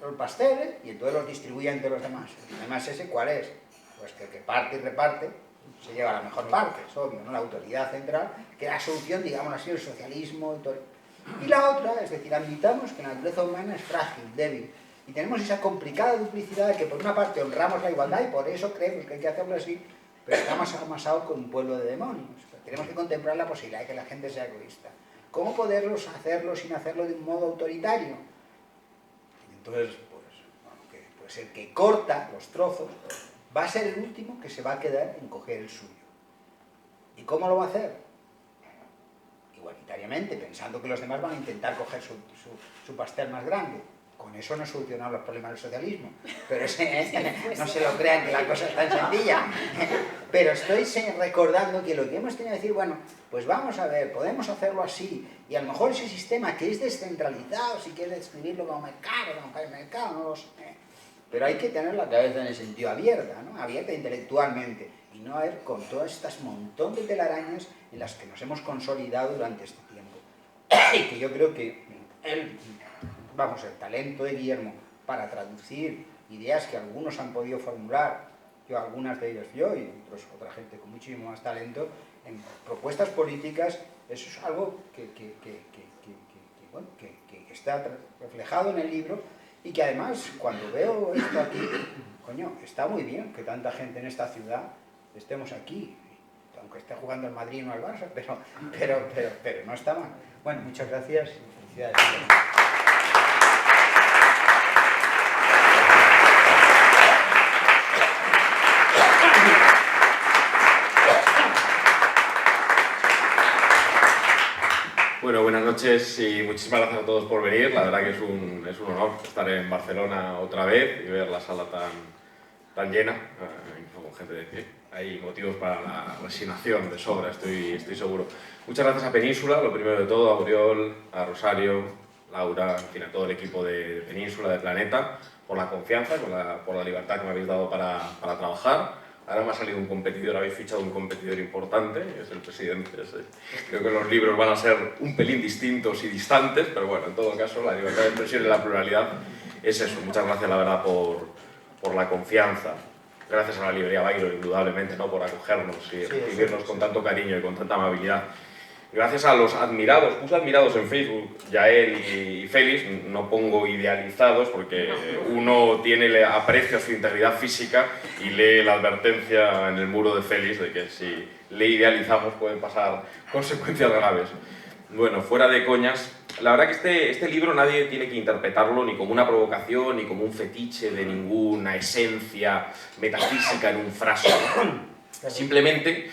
los pasteles y entonces los distribuya entre los demás. Además, ¿ese cuál es? Pues que el que parte y reparte se lleva la mejor parte, es obvio, ¿no? La autoridad central, que es la solución, digamos así, el socialismo y todo. Y la otra, es decir, admitamos que la naturaleza humana es frágil, débil, y tenemos esa complicada duplicidad de que por una parte honramos la igualdad y por eso creemos que hay que hacerlo así, pero estamos amasados con un pueblo de demonios. Tenemos que contemplar la posibilidad de que la gente sea egoísta. ¿Cómo poderlos hacerlo sin hacerlo de un modo autoritario? Entonces, pues el que corta los trozos va a ser el último que se va a quedar en coger el suyo. ¿Y cómo lo va a hacer? Igualitariamente, pensando que los demás van a intentar coger su pastel más grande. Con eso no solucionamos los problemas del socialismo. Pero no se lo crean que la cosa es tan sencilla. Pero estoy recordando que lo que hemos tenido que decir, pues vamos a ver, podemos hacerlo así. Y a lo mejor ese sistema que es descentralizado, si quieres describirlo como mercado, no lo sé. Pero hay que tener la cabeza en el sentido abierta, ¿no? Abierta intelectualmente. Y no ir con todas estas montón de telarañas en las que nos hemos consolidado durante este tiempo. Y que yo creo que el talento de Guillermo para traducir ideas que algunos han podido formular, algunas de ellas yo y otra gente con muchísimo más talento, en propuestas políticas, eso es algo que está reflejado en el libro y que además, cuando veo esto aquí, está muy bien que tanta gente en esta ciudad estemos aquí, aunque esté jugando el Madrid no al Barça, pero no está mal. Bueno, muchas gracias y felicidades. Bueno, buenas noches y muchísimas gracias a todos por venir. La verdad que es un honor estar en Barcelona otra vez y ver la sala tan llena, incluso con gente de pie. Hay motivos para la resignación de sobra, estoy seguro. Muchas gracias a Península, lo primero de todo, a Oriol, a Rosario, Laura, en fin, a todo el equipo de Península, de Planeta, por la confianza, por la libertad que me habéis dado para trabajar. Ahora me ha salido un competidor, habéis fichado un competidor importante, es el presidente. Creo que los libros van a ser un pelín distintos y distantes, pero bueno, en todo caso, la libertad de expresión y la pluralidad es eso. Muchas gracias, la verdad, por la confianza. Gracias a la librería Byron, indudablemente, ¿no? Por acogernos y recibirnos con tanto cariño y con tanta amabilidad. Gracias a los admirados, puse admirados en Facebook, Yael y Félix, no pongo idealizados porque uno tiene aprecio a su integridad física y lee la advertencia en el muro de Félix de que si le idealizamos pueden pasar consecuencias graves. Bueno, fuera de coñas, la verdad que este libro nadie tiene que interpretarlo ni como una provocación ni como un fetiche de ninguna esencia metafísica en un frasco, ¿no? Simplemente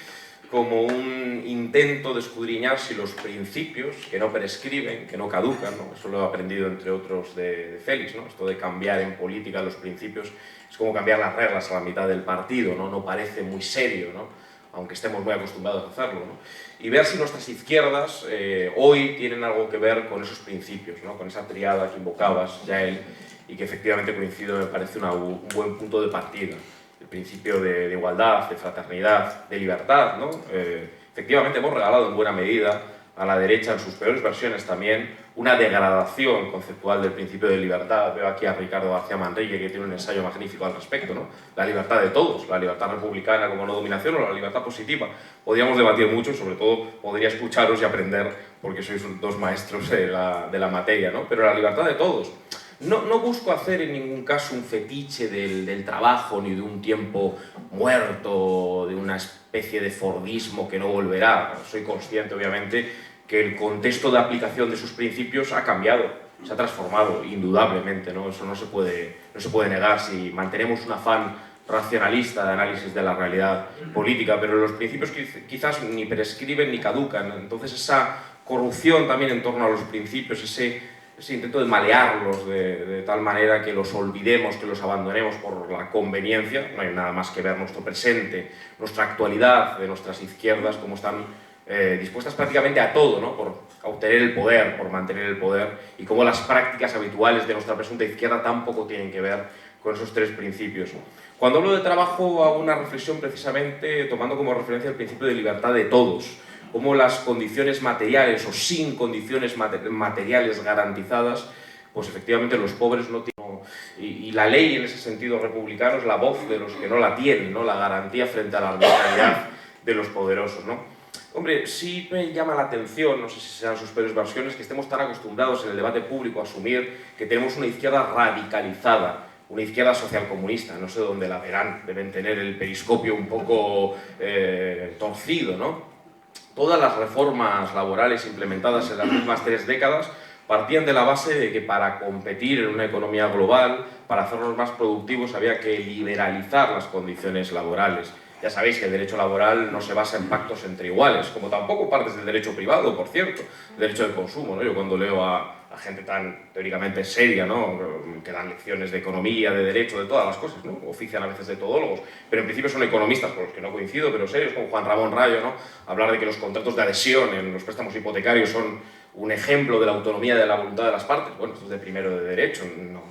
como un intento de escudriñar si los principios que no prescriben, que no caducan, ¿no? Eso lo he aprendido entre otros de Félix, ¿no? Esto de cambiar en política los principios es como cambiar las reglas a la mitad del partido, ¿no? No parece muy serio, ¿no? Aunque estemos muy acostumbrados a hacerlo, ¿no? Y ver si nuestras izquierdas hoy tienen algo que ver con esos principios, ¿no? Con esa triada que invocabas, Yael, y que efectivamente coincido, me parece un buen punto de partida. El principio de igualdad, de fraternidad, de libertad, ¿no? Efectivamente hemos regalado en buena medida a la derecha, en sus peores versiones también, una degradación conceptual del principio de libertad. Veo aquí a Ricardo García Manrique, que tiene un ensayo magnífico al respecto, ¿no? La libertad de todos, la libertad republicana como no dominación o la libertad positiva. Podríamos debatir mucho y sobre todo podría escucharos y aprender porque sois dos maestros de la materia, ¿no? Pero la libertad de todos. No busco hacer en ningún caso un fetiche del trabajo, ni de un tiempo muerto, de una especie de fordismo que no volverá. Soy consciente, obviamente, que el contexto de aplicación de sus principios ha cambiado, se ha transformado, indudablemente, ¿no? Eso no se puede negar si mantenemos un afán racionalista de análisis de la realidad política, pero los principios quizás ni prescriben ni caducan. Entonces esa corrupción también en torno a los principios, ese intento de malearlos de tal manera que los olvidemos, que los abandonemos por la conveniencia. No hay nada más que ver nuestro presente, nuestra actualidad, de nuestras izquierdas, cómo están dispuestas prácticamente a todo, ¿no? Por obtener el poder, por mantener el poder, y cómo las prácticas habituales de nuestra presunta izquierda tampoco tienen que ver con esos tres principios. Cuando hablo de trabajo hago una reflexión precisamente tomando como referencia el principio de libertad de todos, cómo las condiciones materiales o sin condiciones materiales garantizadas, pues efectivamente los pobres no tienen. Y la ley en ese sentido republicano es la voz de los que no la tienen, ¿no? La garantía frente a la arbitrariedad de los poderosos, ¿no? Hombre, sí me llama la atención, no sé si sean sus peores versiones, que estemos tan acostumbrados en el debate público a asumir que tenemos una izquierda radicalizada, una izquierda socialcomunista. No sé dónde la verán, deben tener el periscopio un poco torcido, ¿no? Todas las reformas laborales implementadas en las últimas 3 décadas partían de la base de que para competir en una economía global, para hacernos más productivos, había que liberalizar las condiciones laborales. Ya sabéis que el derecho laboral no se basa en pactos entre iguales, como tampoco partes del derecho privado, por cierto, el derecho de consumo, ¿no? Yo cuando leo a gente tan teóricamente seria, ¿no? Que dan lecciones de economía, de derecho, de todas las cosas, ¿no? Ofician a veces de todólogos, pero en principio son economistas, con los que no coincido, pero serios, como Juan Ramón Rayo, ¿no? Hablar de que los contratos de adhesión en los préstamos hipotecarios son un ejemplo de la autonomía de la voluntad de las partes. Bueno, esto es de primero de derecho,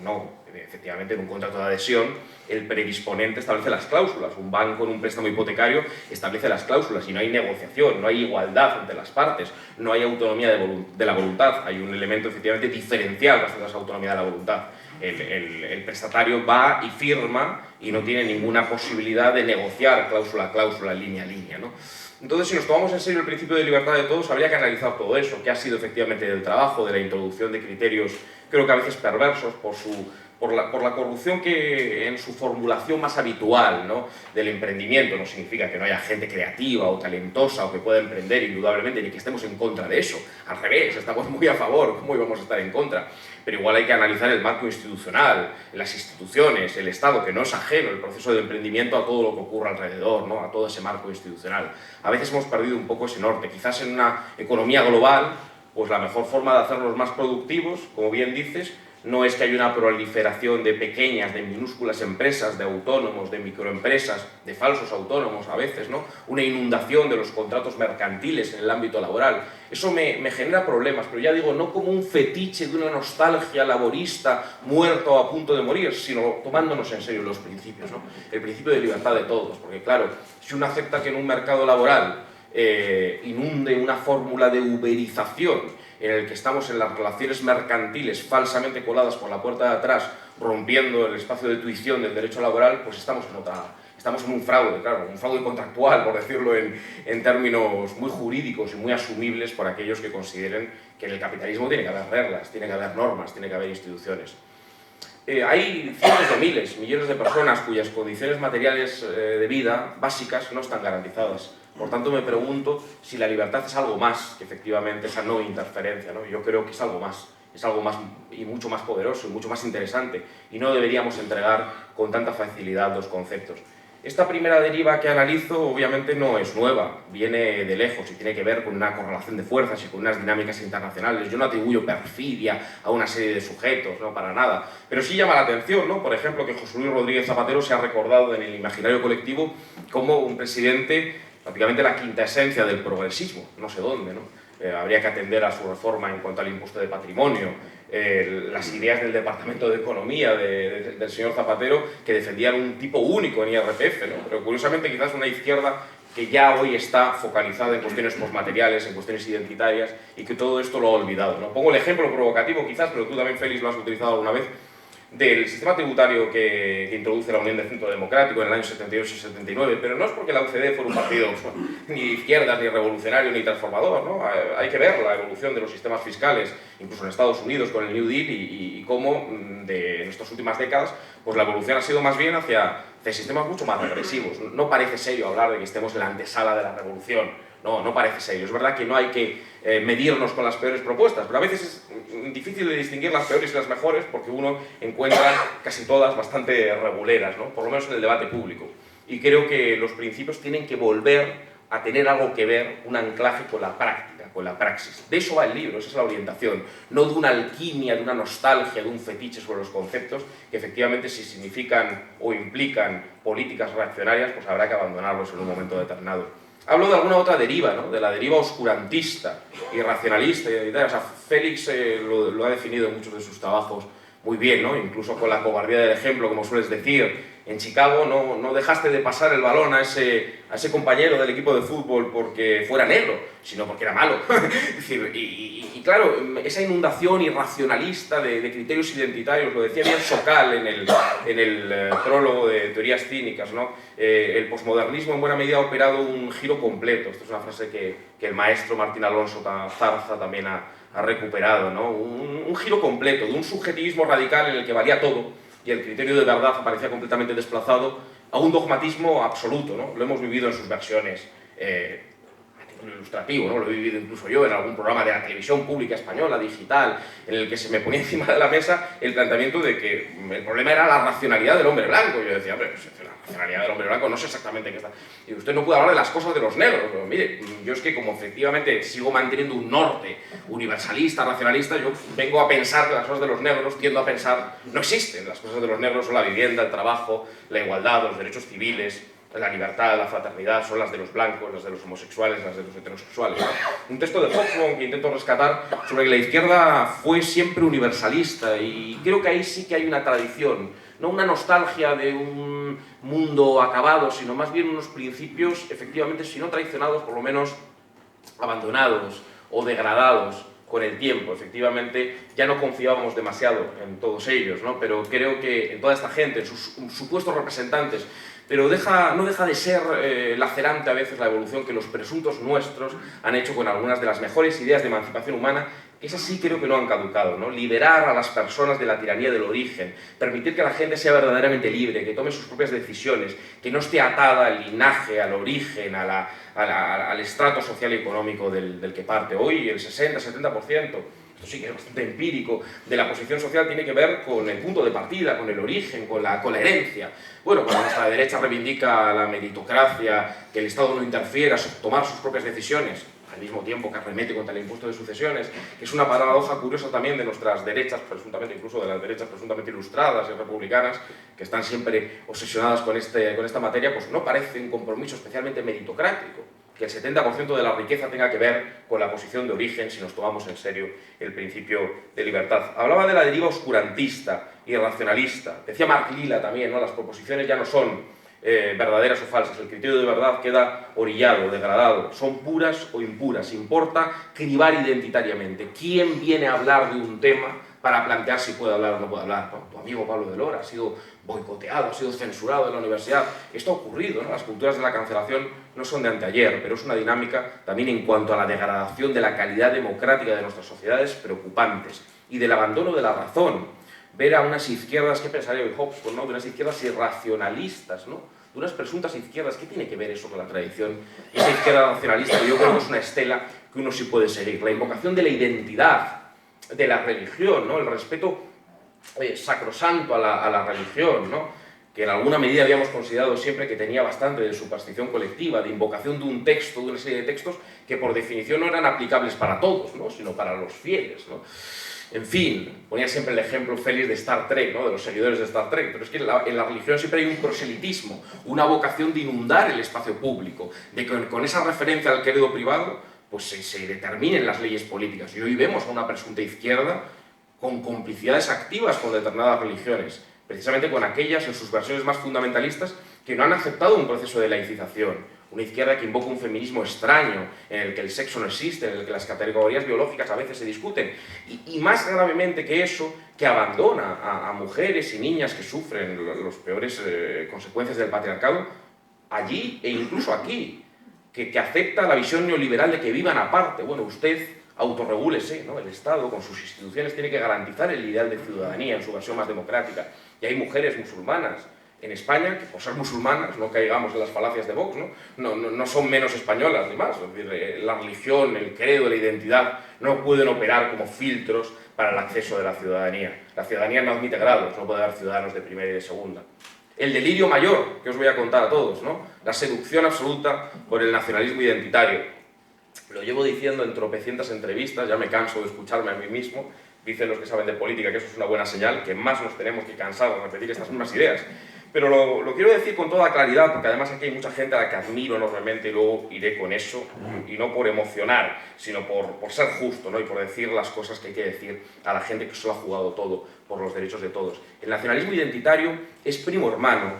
no. Efectivamente, en un contrato de adhesión, el predisponente establece las cláusulas. Un banco en un préstamo hipotecario establece las cláusulas y no hay negociación, no hay igualdad entre las partes, no hay autonomía de la voluntad. Hay un elemento efectivamente diferencial respecto a esa autonomía de la voluntad. El prestatario va y firma y no tiene ninguna posibilidad de negociar cláusula a cláusula, línea a línea, ¿no? Entonces, si nos tomamos en serio el principio de libertad de todos, habría que analizar todo eso, qué ha sido efectivamente del trabajo, de la introducción de criterios, creo que a veces perversos, por la corrupción que en su formulación más habitual, ¿no? Del emprendimiento. No significa que no haya gente creativa o talentosa o que pueda emprender, indudablemente, ni que estemos en contra de eso. Al revés, estamos muy a favor, ¿cómo íbamos a estar en contra? Pero igual hay que analizar el marco institucional, las instituciones, el Estado, que no es ajeno el proceso de emprendimiento a todo lo que ocurre alrededor, ¿no? A todo ese marco institucional. A veces hemos perdido un poco ese norte. Quizás en una economía global, pues la mejor forma de hacerlos más productivos, como bien dices, no es que haya una proliferación de pequeñas, de minúsculas empresas, de autónomos, de microempresas, de falsos autónomos a veces, ¿no? Una inundación de los contratos mercantiles en el ámbito laboral. Eso me genera problemas, pero ya digo, no como un fetiche de una nostalgia laborista muerto o a punto de morir, sino tomándonos en serio los principios, ¿no? El principio de libertad de todos, porque claro, si uno acepta que en un mercado laboral inunde una fórmula de uberización en el que estamos en las relaciones mercantiles falsamente coladas por la puerta de atrás, rompiendo el espacio de tuición del derecho laboral, pues estamos en un fraude, claro, un fraude contractual, por decirlo en términos muy jurídicos y muy asumibles por aquellos que consideren que en el capitalismo tiene que haber reglas, tiene que haber normas, tiene que haber instituciones. Hay cientos de miles, millones de personas cuyas condiciones materiales de vida básicas no están garantizadas. Por tanto, me pregunto si la libertad es algo más que efectivamente esa no interferencia, ¿no? Yo creo que es algo más y mucho más poderoso y mucho más interesante, y no deberíamos entregar con tanta facilidad los conceptos. Esta primera deriva que analizo obviamente no es nueva, viene de lejos y tiene que ver con una correlación de fuerzas y con unas dinámicas internacionales. Yo no atribuyo perfidia a una serie de sujetos, no, para nada, pero sí llama la atención, ¿no? Por ejemplo, que José Luis Rodríguez Zapatero se ha recordado en el imaginario colectivo como un presidente prácticamente la quinta esencia del progresismo, no sé dónde, ¿no? Habría que atender a su reforma en cuanto al impuesto de patrimonio, las ideas del Departamento de Economía del señor Zapatero, que defendían un tipo único en IRPF, ¿no? Pero curiosamente quizás una izquierda que ya hoy está focalizada en cuestiones postmateriales, en cuestiones identitarias, y que todo esto lo ha olvidado, ¿no? Pongo el ejemplo provocativo quizás, pero tú también, Félix, lo has utilizado alguna vez, del sistema tributario que introduce la Unión de Centro Democrático en el año 78 y 79, pero no es porque la UCD fuera un partido ni de izquierdas, ni revolucionario, ni transformador, ¿no? Hay que ver la evolución de los sistemas fiscales, incluso en Estados Unidos con el New Deal, y cómo en estas últimas décadas, pues la evolución ha sido más bien hacia sistemas mucho más regresivos. No parece serio hablar de que estemos en la antesala de la revolución, no parece serio. Es verdad que no hay que medirnos con las peores propuestas, pero a veces es difícil de distinguir las peores y las mejores porque uno encuentra casi todas bastante reguleras, ¿no? Por lo menos en el debate público. Y creo que los principios tienen que volver a tener algo que ver, un anclaje con la práctica, con la praxis. De eso va el libro, esa es la orientación, no de una alquimia, de una nostalgia, de un fetiche sobre los conceptos, que efectivamente si significan o implican políticas reaccionarias, pues habrá que abandonarlos en un momento determinado. Hablo de alguna otra deriva, ¿no? De la deriva oscurantista y racionalista y tal. O sea, Félix lo ha definido en muchos de sus trabajos muy bien, ¿no? Incluso con la cobardía del ejemplo, como sueles decir. En Chicago no dejaste de pasar el balón a ese compañero del equipo de fútbol porque fuera negro, sino porque era malo. Es decir, y claro, esa inundación irracionalista de criterios identitarios, lo decía bien Sokal en el prólogo de Teorías Cínicas, ¿no? El posmodernismo en buena medida ha operado un giro completo. Esta es una frase que el maestro Martín Alonso Zarza también ha recuperado, ¿no? Un giro completo, de un subjetivismo radical en el que valía todo, y el criterio de verdad aparecía completamente desplazado, a un dogmatismo absoluto, ¿no? Lo hemos vivido en sus versiones a título ilustrativo, ¿no? Lo he vivido incluso yo en algún programa de la televisión pública española, digital, en el que se me ponía encima de la mesa el planteamiento de que el problema era la racionalidad del hombre blanco. Yo decía, hombre, pues la racionalidad del hombre blanco no sé exactamente qué está. Y usted no puede hablar de las cosas de los negros. Pero, mire, yo es que como efectivamente sigo manteniendo un norte universalista, racionalista, yo vengo a pensar que las cosas de los negros, tiendo a pensar, no existen. Las cosas de los negros son la vivienda, el trabajo, la igualdad, los derechos civiles, la libertad, la fraternidad, son las de los blancos, las de los homosexuales, las de los heterosexuales. Un texto de Hobsbawm que intento rescatar sobre que la izquierda fue siempre universalista, y creo que ahí sí que hay una tradición, no una nostalgia de un mundo acabado, sino más bien unos principios, efectivamente, si no traicionados, por lo menos abandonados o degradados con el tiempo. Efectivamente, ya no confiábamos demasiado en todos ellos, ¿no? Pero creo que en toda esta gente, en sus supuestos representantes, pero no deja de ser lacerante a veces la evolución que los presuntos nuestros han hecho con algunas de las mejores ideas de emancipación humana. Esas sí creo que no han caducado, ¿no? Liberar a las personas de la tiranía del origen, permitir que la gente sea verdaderamente libre, que tome sus propias decisiones, que no esté atada al linaje, al origen, al estrato social y económico del que parte. Hoy el 60-70%, esto sí que es bastante empírico, de la posición social tiene que ver con el punto de partida, con el origen, con la herencia. Bueno, cuando nuestra derecha reivindica la meritocracia, que el Estado no interfiera, tomar sus propias decisiones, al mismo tiempo que arremete contra el impuesto de sucesiones, que es una paradoja curiosa también de nuestras derechas, presuntamente, incluso de las derechas presuntamente ilustradas y republicanas, que están siempre obsesionadas con esta materia, pues no parece un compromiso especialmente meritocrático, que el 70% de la riqueza tenga que ver con la posición de origen, si nos tomamos en serio el principio de libertad. Hablaba de la deriva oscurantista y racionalista. Decía Mark Lilla también, ¿no? Las proposiciones ya no son verdaderas o falsas, el criterio de verdad queda orillado, degradado, son puras o impuras, importa cribar identitariamente. ¿Quién viene a hablar de un tema para plantear si puede hablar o no puede hablar? ¿No? Tu amigo Pablo de Lora ha sido boicoteado, ha sido censurado en la universidad. Esto ha ocurrido, ¿no? Las culturas de la cancelación no son de anteayer, pero es una dinámica también en cuanto a la degradación de la calidad democrática de nuestras sociedades preocupantes y del abandono de la razón. Ver a unas izquierdas, ¿qué pensaría hoy Hobsbawm, ¿no? De unas izquierdas irracionalistas, ¿no? De unas presuntas izquierdas. ¿Qué tiene que ver eso con la tradición? Esa izquierda nacionalista, yo creo que es una estela que uno sí puede seguir. La invocación de la identidad, de la religión, ¿no? El respeto sacrosanto a la religión, ¿no? Que en alguna medida habíamos considerado siempre que tenía bastante de superstición colectiva, de invocación de un texto, de una serie de textos que por definición no eran aplicables para todos, ¿no? Sino para los fieles, ¿no? En fin, ponía siempre el ejemplo Félix de Star Trek, ¿no? De los seguidores de Star Trek, pero es que en la religión siempre hay un proselitismo, una vocación de inundar el espacio público, de que con esa referencia al credo privado pues se determinen las leyes políticas. Y hoy vemos a una presunta izquierda con complicidades activas con determinadas religiones, precisamente con aquellas en sus versiones más fundamentalistas que no han aceptado un proceso de laicización. Una izquierda que invoca un feminismo extraño, en el que el sexo no existe, en el que las categorías biológicas a veces se discuten. Y más gravemente que eso, que abandona a mujeres y niñas que sufren las peores consecuencias del patriarcado, allí e incluso aquí, que acepta la visión neoliberal de que vivan aparte. Bueno, usted autorregúlese, ¿no? El Estado, con sus instituciones, tiene que garantizar el ideal de ciudadanía en su versión más democrática. Y hay mujeres musulmanas en España que, por ser musulmanas, no caigamos en las falacias de Vox, no son menos españolas ni más. Es decir, la religión, el credo, la identidad no pueden operar como filtros para el acceso de la ciudadanía. La ciudadanía no admite grados, no puede haber ciudadanos de primera y de segunda. El delirio mayor, que os voy a contar a todos, ¿no? La seducción absoluta por el nacionalismo identitario. Lo llevo diciendo en tropecientas entrevistas, ya me canso de escucharme a mí mismo. Dicen los que saben de política que eso es una buena señal, que más nos tenemos que cansar de repetir estas mismas ideas. Pero lo quiero decir con toda claridad, porque además aquí hay mucha gente a la que admiro enormemente y luego iré con eso, y no por emocionar, sino por ser justo, ¿no? Y por decir las cosas que hay que decir a la gente que se lo ha jugado todo por los derechos de todos. El nacionalismo identitario es primo hermano,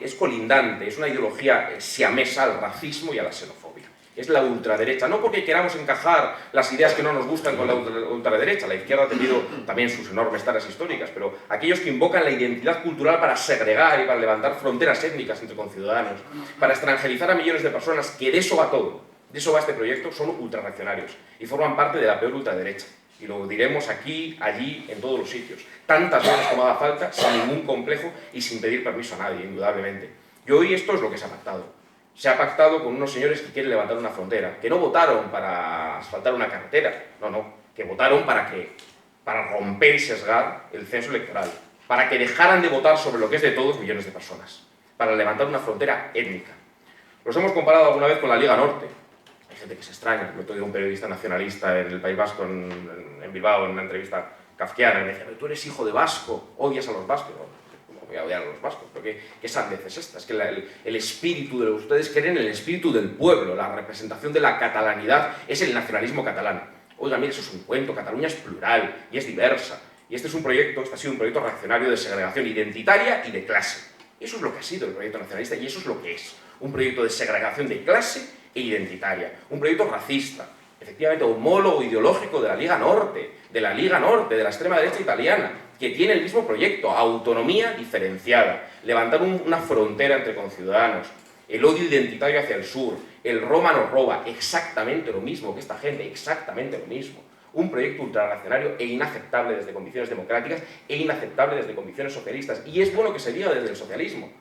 es colindante, es una ideología siamesa al racismo y a la xenofobia. Es la ultraderecha, no porque queramos encajar las ideas que no nos gustan con la ultraderecha, la izquierda ha tenido también sus enormes taras históricas, pero aquellos que invocan la identidad cultural para segregar y para levantar fronteras étnicas entre conciudadanos, para extranjerizar a millones de personas, que de eso va todo, de eso va este proyecto, son ultrarreaccionarios y forman parte de la peor ultraderecha. Y lo diremos aquí, allí, en todos los sitios, tantas veces como haga falta, sin ningún complejo y sin pedir permiso a nadie, indudablemente. Y hoy esto es lo que se ha pactado. Se ha pactado con unos señores que quieren levantar una frontera, que no votaron para asfaltar una carretera, que votaron para romper y sesgar el censo electoral, para que dejaran de votar sobre lo que es de todos millones de personas, para levantar una frontera étnica. Los hemos comparado alguna vez con la Liga Norte. Hay gente que se extraña. Me he oído un periodista nacionalista en el País Vasco, en Bilbao, en una entrevista kafkiana, y me decía, pero tú eres hijo de vasco, odias a los vascos. Voy a odiar a los vascos, pero ¿qué sandez es esta? Es que el espíritu de ustedes creen en el espíritu del pueblo, la representación de la catalanidad es el nacionalismo catalán. Oiga, mire, eso es un cuento, Cataluña es plural y es diversa. Y este ha sido un proyecto reaccionario de segregación identitaria y de clase. Eso es lo que ha sido el proyecto nacionalista y eso es lo que es. Un proyecto de segregación de clase e identitaria. Un proyecto racista, efectivamente homólogo ideológico de la Liga Norte, de la extrema derecha italiana, que tiene el mismo proyecto, autonomía diferenciada, levantar una frontera entre conciudadanos, el odio identitario hacia el sur, el Roma nos roba, exactamente lo mismo que esta gente, exactamente lo mismo. Un proyecto ultrarreaccionario e inaceptable desde convicciones democráticas e inaceptable desde convicciones socialistas. Y es bueno que se diga desde el socialismo.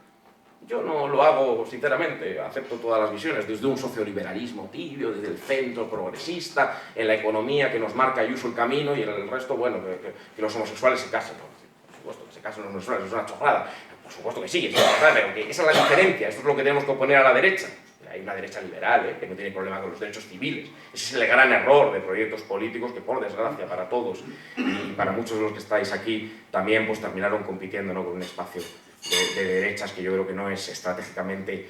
Yo no lo hago, sinceramente, acepto todas las visiones, desde un socioliberalismo tibio, desde el centro progresista, en la economía que nos marca Ayuso el camino y en el resto, bueno, que los homosexuales se casen. Por supuesto, que se casen los homosexuales, es una chorrada. Por supuesto que sí, es una chorrada, pero que esa es la diferencia, esto es lo que tenemos que oponer a la derecha. Hay una derecha liberal, que no tiene problema con los derechos civiles. Ese es el gran error de proyectos políticos que, por desgracia, para todos y para muchos de los que estáis aquí, también pues terminaron compitiendo, ¿no?, con un espacio de derechas que yo creo que no es estratégicamente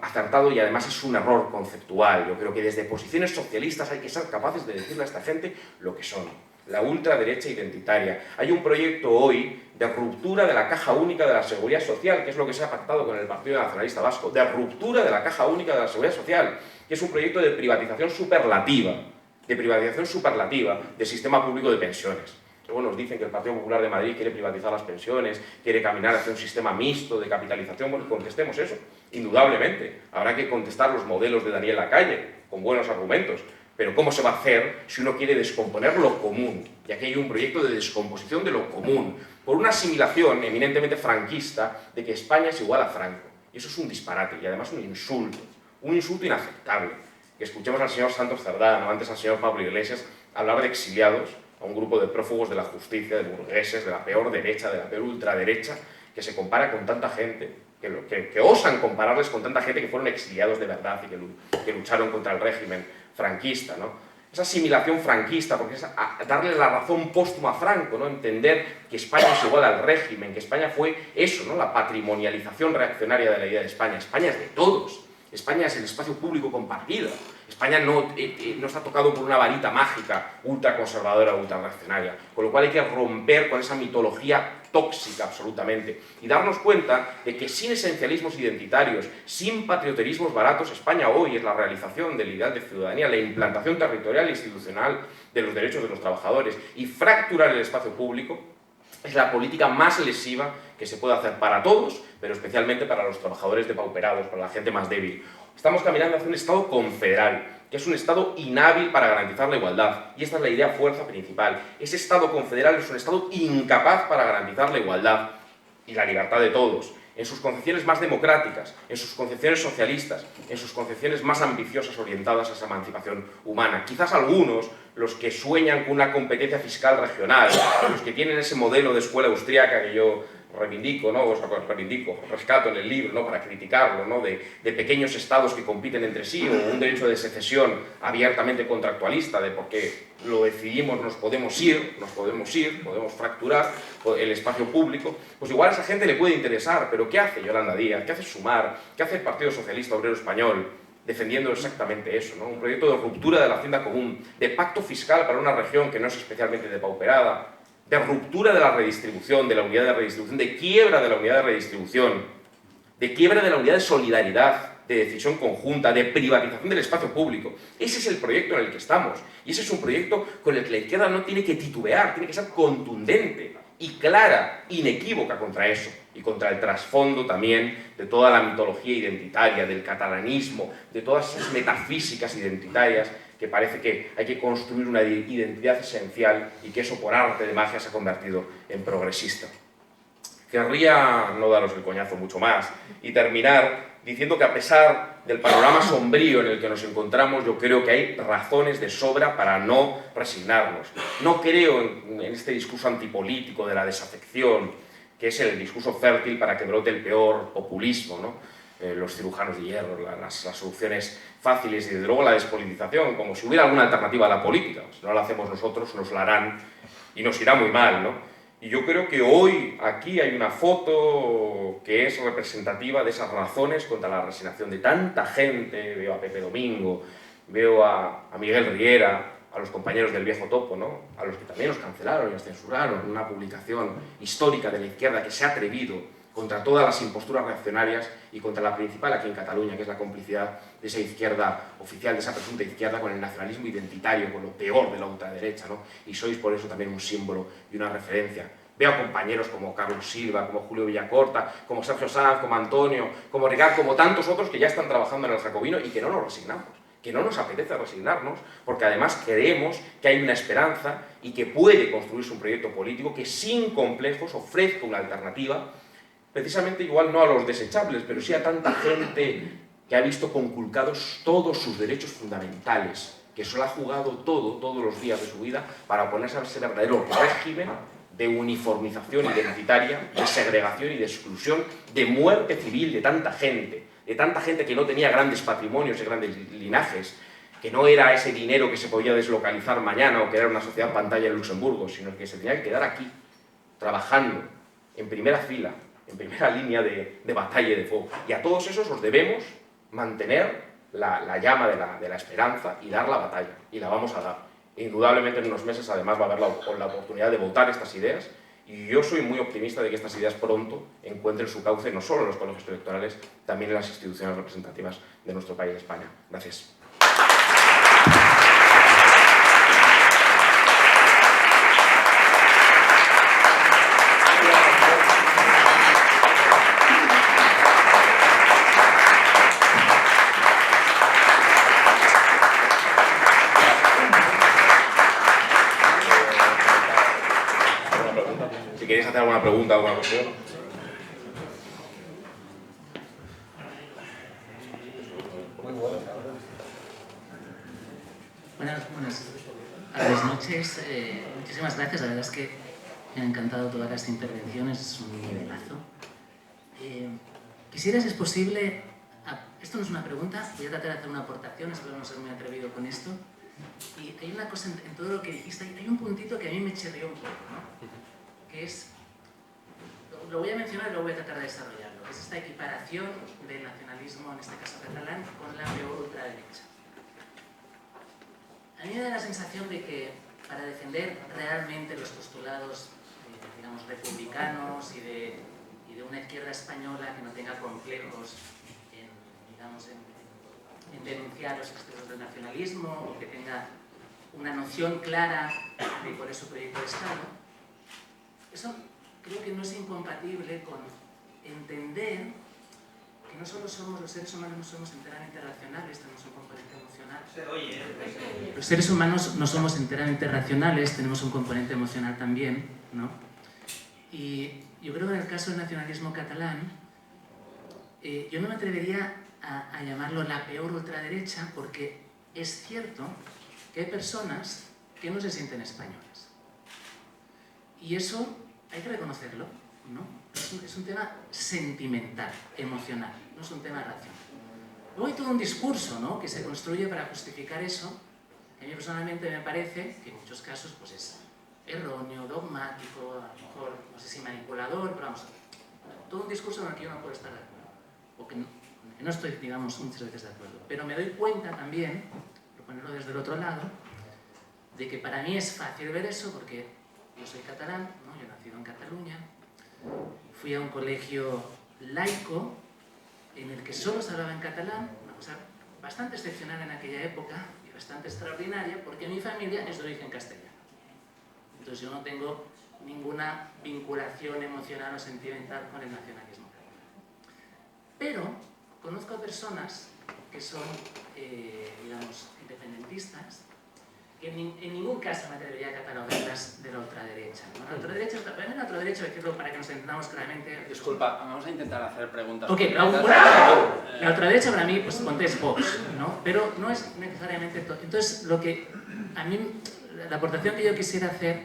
acertado y además es un error conceptual. Yo creo que desde posiciones socialistas hay que ser capaces de decirle a esta gente lo que son. La ultraderecha identitaria. Hay un proyecto hoy de ruptura de la caja única de la seguridad social, que es lo que se ha pactado con el Partido Nacionalista Vasco, de ruptura de la caja única de la seguridad social, que es un proyecto de privatización superlativa del sistema público de pensiones. Luego nos dicen que el Partido Popular de Madrid quiere privatizar las pensiones, quiere caminar hacia un sistema mixto de capitalización. Bueno, contestemos eso, indudablemente. Habrá que contestar los modelos de Daniel Lacalle, con buenos argumentos. Pero ¿cómo se va a hacer si uno quiere descomponer lo común? Y aquí hay un proyecto de descomposición de lo común, por una asimilación eminentemente franquista de que España es igual a Franco. Y eso es un disparate y además un insulto inaceptable. Que escuchemos al señor Santos Cerdán, antes al señor Pablo Iglesias, hablar de exiliados a un grupo de prófugos de la justicia, de burgueses, de la peor derecha, de la peor ultraderecha, que se compara con tanta gente, que osan compararles con tanta gente que fueron exiliados de verdad y que lucharon contra el régimen franquista, ¿no? Esa asimilación franquista, porque es darle la razón póstuma a Franco, ¿no? Entender que España es igual al régimen, que España fue eso, ¿no? La patrimonialización reaccionaria de la idea de España. España es de todos. España es el espacio público compartido. España no está tocado por una varita mágica ultraconservadora, ultrarreaccionaria. Con lo cual hay que romper con esa mitología tóxica absolutamente y darnos cuenta de que sin esencialismos identitarios, sin patrioterismos baratos, España hoy es la realización del ideal de ciudadanía, la implantación territorial e institucional de los derechos de los trabajadores, y fracturar el espacio público es la política más lesiva que se puede hacer para todos, pero especialmente para los trabajadores depauperados, para la gente más débil. Estamos caminando hacia un Estado confederal, que es un Estado inhábil para garantizar la igualdad. Y esta es la idea fuerza principal. Ese Estado confederal es un Estado incapaz para garantizar la igualdad y la libertad de todos, en sus concepciones más democráticas, en sus concepciones socialistas, en sus concepciones más ambiciosas orientadas a esa emancipación humana. Quizás algunos, los que sueñan con una competencia fiscal regional, los que tienen ese modelo de escuela austríaca que yo reivindico, ¿no? Rescato en el libro, ¿no? Para criticarlo, ¿no? De pequeños estados que compiten entre sí, o un derecho de secesión abiertamente contractualista, de porque lo decidimos nos podemos ir, podemos fracturar el espacio público, pues igual a esa gente le puede interesar, pero ¿qué hace Yolanda Díaz? ¿Qué hace Sumar? ¿Qué hace el Partido Socialista Obrero Español? Defendiendo exactamente eso, ¿no? Un proyecto de ruptura de la hacienda común, de pacto fiscal para una región que no es especialmente depauperada, de ruptura de la redistribución, de la unidad de redistribución, de quiebra de la unidad de redistribución, de quiebra de la unidad de solidaridad, de decisión conjunta, de privatización del espacio público. Ese es el proyecto en el que estamos. Y ese es un proyecto con el que la izquierda no tiene que titubear, tiene que ser contundente y clara, inequívoca contra eso. Y contra el trasfondo también de toda la mitología identitaria, del catalanismo, de todas esas metafísicas identitarias que parece que hay que construir una identidad esencial y que eso por arte de magia se ha convertido en progresista. Querría no daros el coñazo mucho más y terminar diciendo que a pesar del panorama sombrío en el que nos encontramos, yo creo que hay razones de sobra para no resignarnos. No creo en este discurso antipolítico de la desafección, que es el discurso fértil para que brote el peor populismo, ¿no? Los cirujanos de hierro, las soluciones fáciles y desde luego la despolitización, como si hubiera alguna alternativa a la política. Si no la hacemos nosotros, nos la harán y nos irá muy mal, ¿no? Y yo creo que hoy aquí hay una foto que es representativa de esas razones contra la resignación de tanta gente. Veo a Pepe Domingo, veo a Miguel Riera, a los compañeros del viejo topo, ¿no? A los que también los cancelaron y los censuraron, una publicación histórica de la izquierda que se ha atrevido contra todas las imposturas reaccionarias y contra la principal aquí en Cataluña, que es la complicidad de esa izquierda oficial, de esa presunta izquierda con el nacionalismo identitario, con lo peor de la ultraderecha, ¿no? Y sois por eso también un símbolo y una referencia. Veo a compañeros como Carlos Silva, como Julio Villacorta, como Sergio Sanz, como Antonio, como Ricard, como tantos otros que ya están trabajando en el Jacobino y que no nos resignamos, que no nos apetece resignarnos, porque además creemos que hay una esperanza y que puede construirse un proyecto político que sin complejos ofrezca una alternativa, precisamente igual no a los desechables, pero sí a tanta gente que ha visto conculcados todos sus derechos fundamentales, que se lo ha jugado todos los días de su vida para oponerse a ese verdadero régimen de uniformización identitaria, de segregación y de exclusión, de muerte civil de tanta gente que no tenía grandes patrimonios y grandes linajes, que no era ese dinero que se podía deslocalizar mañana o que era una sociedad pantalla en Luxemburgo, sino que se tenía que quedar aquí, trabajando, en primera fila, en primera línea de batalla y de fuego. Y a todos esos os debemos mantener la llama de la esperanza y dar la batalla, y la vamos a dar. Indudablemente en unos meses además va a haber la oportunidad de votar estas ideas y yo soy muy optimista de que estas ideas pronto encuentren su cauce no solo en los colegios electorales, también en las instituciones representativas de nuestro país, España. Gracias. ¿Queréis hacer alguna pregunta o alguna cuestión? Buenas noches. Muchísimas gracias. La verdad es que me han encantado todas las intervenciones. Es un nivelazo. Quisiera, si es posible... esto no es una pregunta. Voy a tratar de hacer una aportación. Espero no ser muy atrevido con esto. Y hay una cosa en todo lo que dijiste. Hay un puntito que a mí me chirrió un poco, ¿no? Que es, lo voy a mencionar y lo voy a tratar de desarrollarlo, que es esta equiparación del nacionalismo, en este caso catalán, con la peor ultraderecha. A mí me da la sensación de que para defender realmente los postulados, digamos, republicanos y de una izquierda española que no tenga complejos en denunciar los excesos del nacionalismo o que tenga una noción clara de cuál es su proyecto de Estado, eso creo que no es incompatible con entender que no solo somos los seres humanos, no somos enteramente racionales, tenemos un componente emocional, Los seres humanos no somos enteramente racionales, tenemos un componente emocional también, ¿no? Y yo creo que en el caso del nacionalismo catalán, yo no me atrevería a llamarlo la peor ultraderecha, porque es cierto que hay personas que no se sienten españolas. Y eso hay que reconocerlo, ¿no? Es un tema sentimental, emocional, no es un tema racional. Luego hay todo un discurso, ¿no?, que se construye para justificar eso, que a mí personalmente me parece que en muchos casos pues es erróneo, dogmático, a lo mejor, no sé si manipulador, pero vamos, todo un discurso con el que yo no puedo estar de acuerdo, o que no estoy, digamos, muchas veces de acuerdo. Pero me doy cuenta también, por ponerlo desde el otro lado, de que para mí es fácil ver eso porque yo soy catalán, ¿no? Yo he nacido en Cataluña, fui a un colegio laico en el que solo se hablaba en catalán, una cosa bastante excepcional en aquella época y bastante extraordinaria, porque mi familia es de origen castellano. Entonces yo no tengo ninguna vinculación emocional o sentimental con el nacionalismo catalán. Pero conozco a personas que son, digamos, independentistas, que en ningún caso me atrevería a catalogarlas de la ultraderecha, ¿no? La ultraderecha, para mí la ultraderecha, decirlo para que nos entendamos claramente... Disculpa, vamos a intentar hacer preguntas. Ok, la ultraderecha para mí, pues ponte es Vox, ¿no? Pero no es necesariamente todo. Entonces, lo que a mí, la aportación que yo quisiera hacer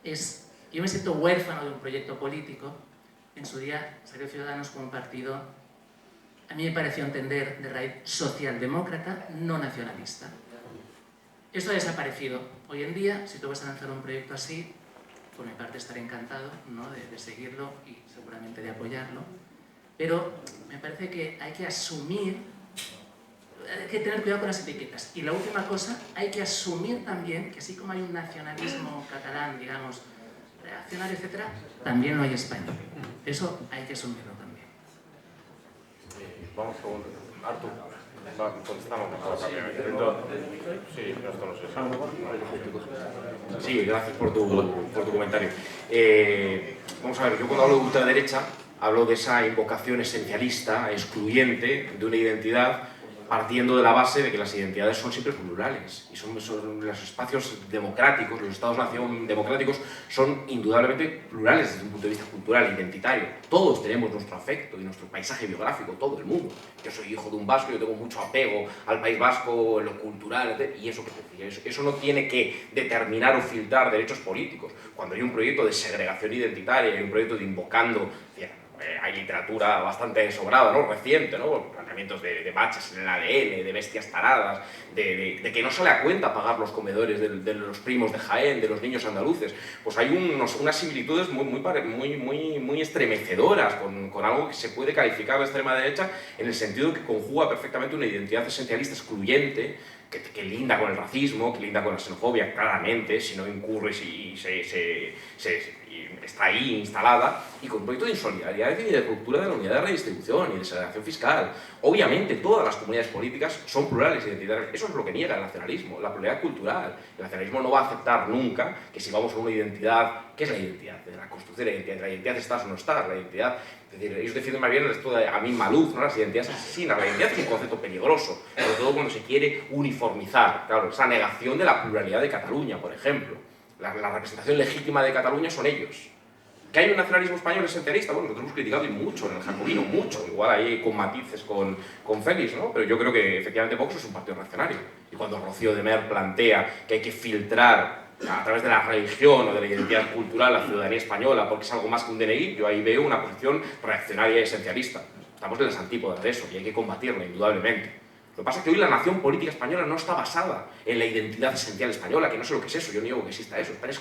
es, yo me siento huérfano de un proyecto político. En su día salió Ciudadanos como un partido, a mí me pareció entender de raíz socialdemócrata, no nacionalista. Esto ha desaparecido. Hoy en día, si tú vas a lanzar un proyecto así, por mi parte estaré encantado, ¿no?, de seguirlo y seguramente de apoyarlo, pero me parece que hay que asumir, hay que tener cuidado con las etiquetas. Y la última cosa, hay que asumir también que así como hay un nacionalismo catalán, digamos, reaccionario, etcétera, también lo hay español. Eso hay que asumirlo también. Vamos con Artur. Contestamos mejor rápidamente. Sí, esto no sé. Sí, gracias por tu comentario. Vamos a ver, yo cuando hablo de ultraderecha hablo de esa invocación esencialista, excluyente, de una identidad, partiendo de la base de que las identidades son siempre plurales y son los espacios democráticos, los estados-nación democráticos son indudablemente plurales desde un punto de vista cultural, identitario. Todos tenemos nuestro afecto y nuestro paisaje biográfico, todo el mundo. Yo soy hijo de un vasco, yo tengo mucho apego al País Vasco, en lo cultural, etc. Y eso no tiene que determinar o filtrar derechos políticos. Cuando hay un proyecto de segregación identitaria, hay un proyecto de invocando... hay literatura bastante sobrada, ¿no?, reciente, ¿no?, planteamientos de baches en el ADN, de bestias taradas, de que no sale a cuenta pagar los comedores de los primos de Jaén, de los niños andaluces. Pues hay unas similitudes muy estremecedoras con algo que se puede calificar de extrema derecha en el sentido de que conjuga perfectamente una identidad esencialista excluyente, que linda con el racismo, que linda con la xenofobia, claramente, si no incurres y está ahí instalada, y con un proyecto de insolidaridad y de ruptura de la unidad de redistribución y de segregación fiscal. Obviamente, todas las comunidades políticas son plurales e identitarias. Eso es lo que niega el nacionalismo, la pluralidad cultural. El nacionalismo no va a aceptar nunca que si vamos a una identidad... ¿Qué es la identidad? De la construcción de la identidad. ¿La identidad estás o no estás? La identidad... Es decir, ellos defienden más bien esto de Amin Malouf, ¿no?, las identidades asesinas. La identidad es un concepto peligroso, sobre todo cuando se quiere uniformizar. Claro, esa negación de la pluralidad de Cataluña, por ejemplo. La representación legítima de Cataluña son ellos. ¿Que hay un nacionalismo español esencialista? Bueno, nosotros hemos criticado y mucho en el jacobino, mucho. Igual ahí con matices con Félix, ¿no? Pero yo creo que efectivamente Vox es un partido reaccionario. Y cuando Rocío de Mer plantea que hay que filtrar a través de la religión o de la identidad cultural la ciudadanía española porque es algo más que un DNI, yo ahí veo una posición reaccionaria y esencialista. Estamos en las antípodas de eso y hay que combatirla, indudablemente. Lo que pasa es que hoy la nación política española no está basada en la identidad esencial española, que no sé lo que es eso, yo niego que exista eso. España es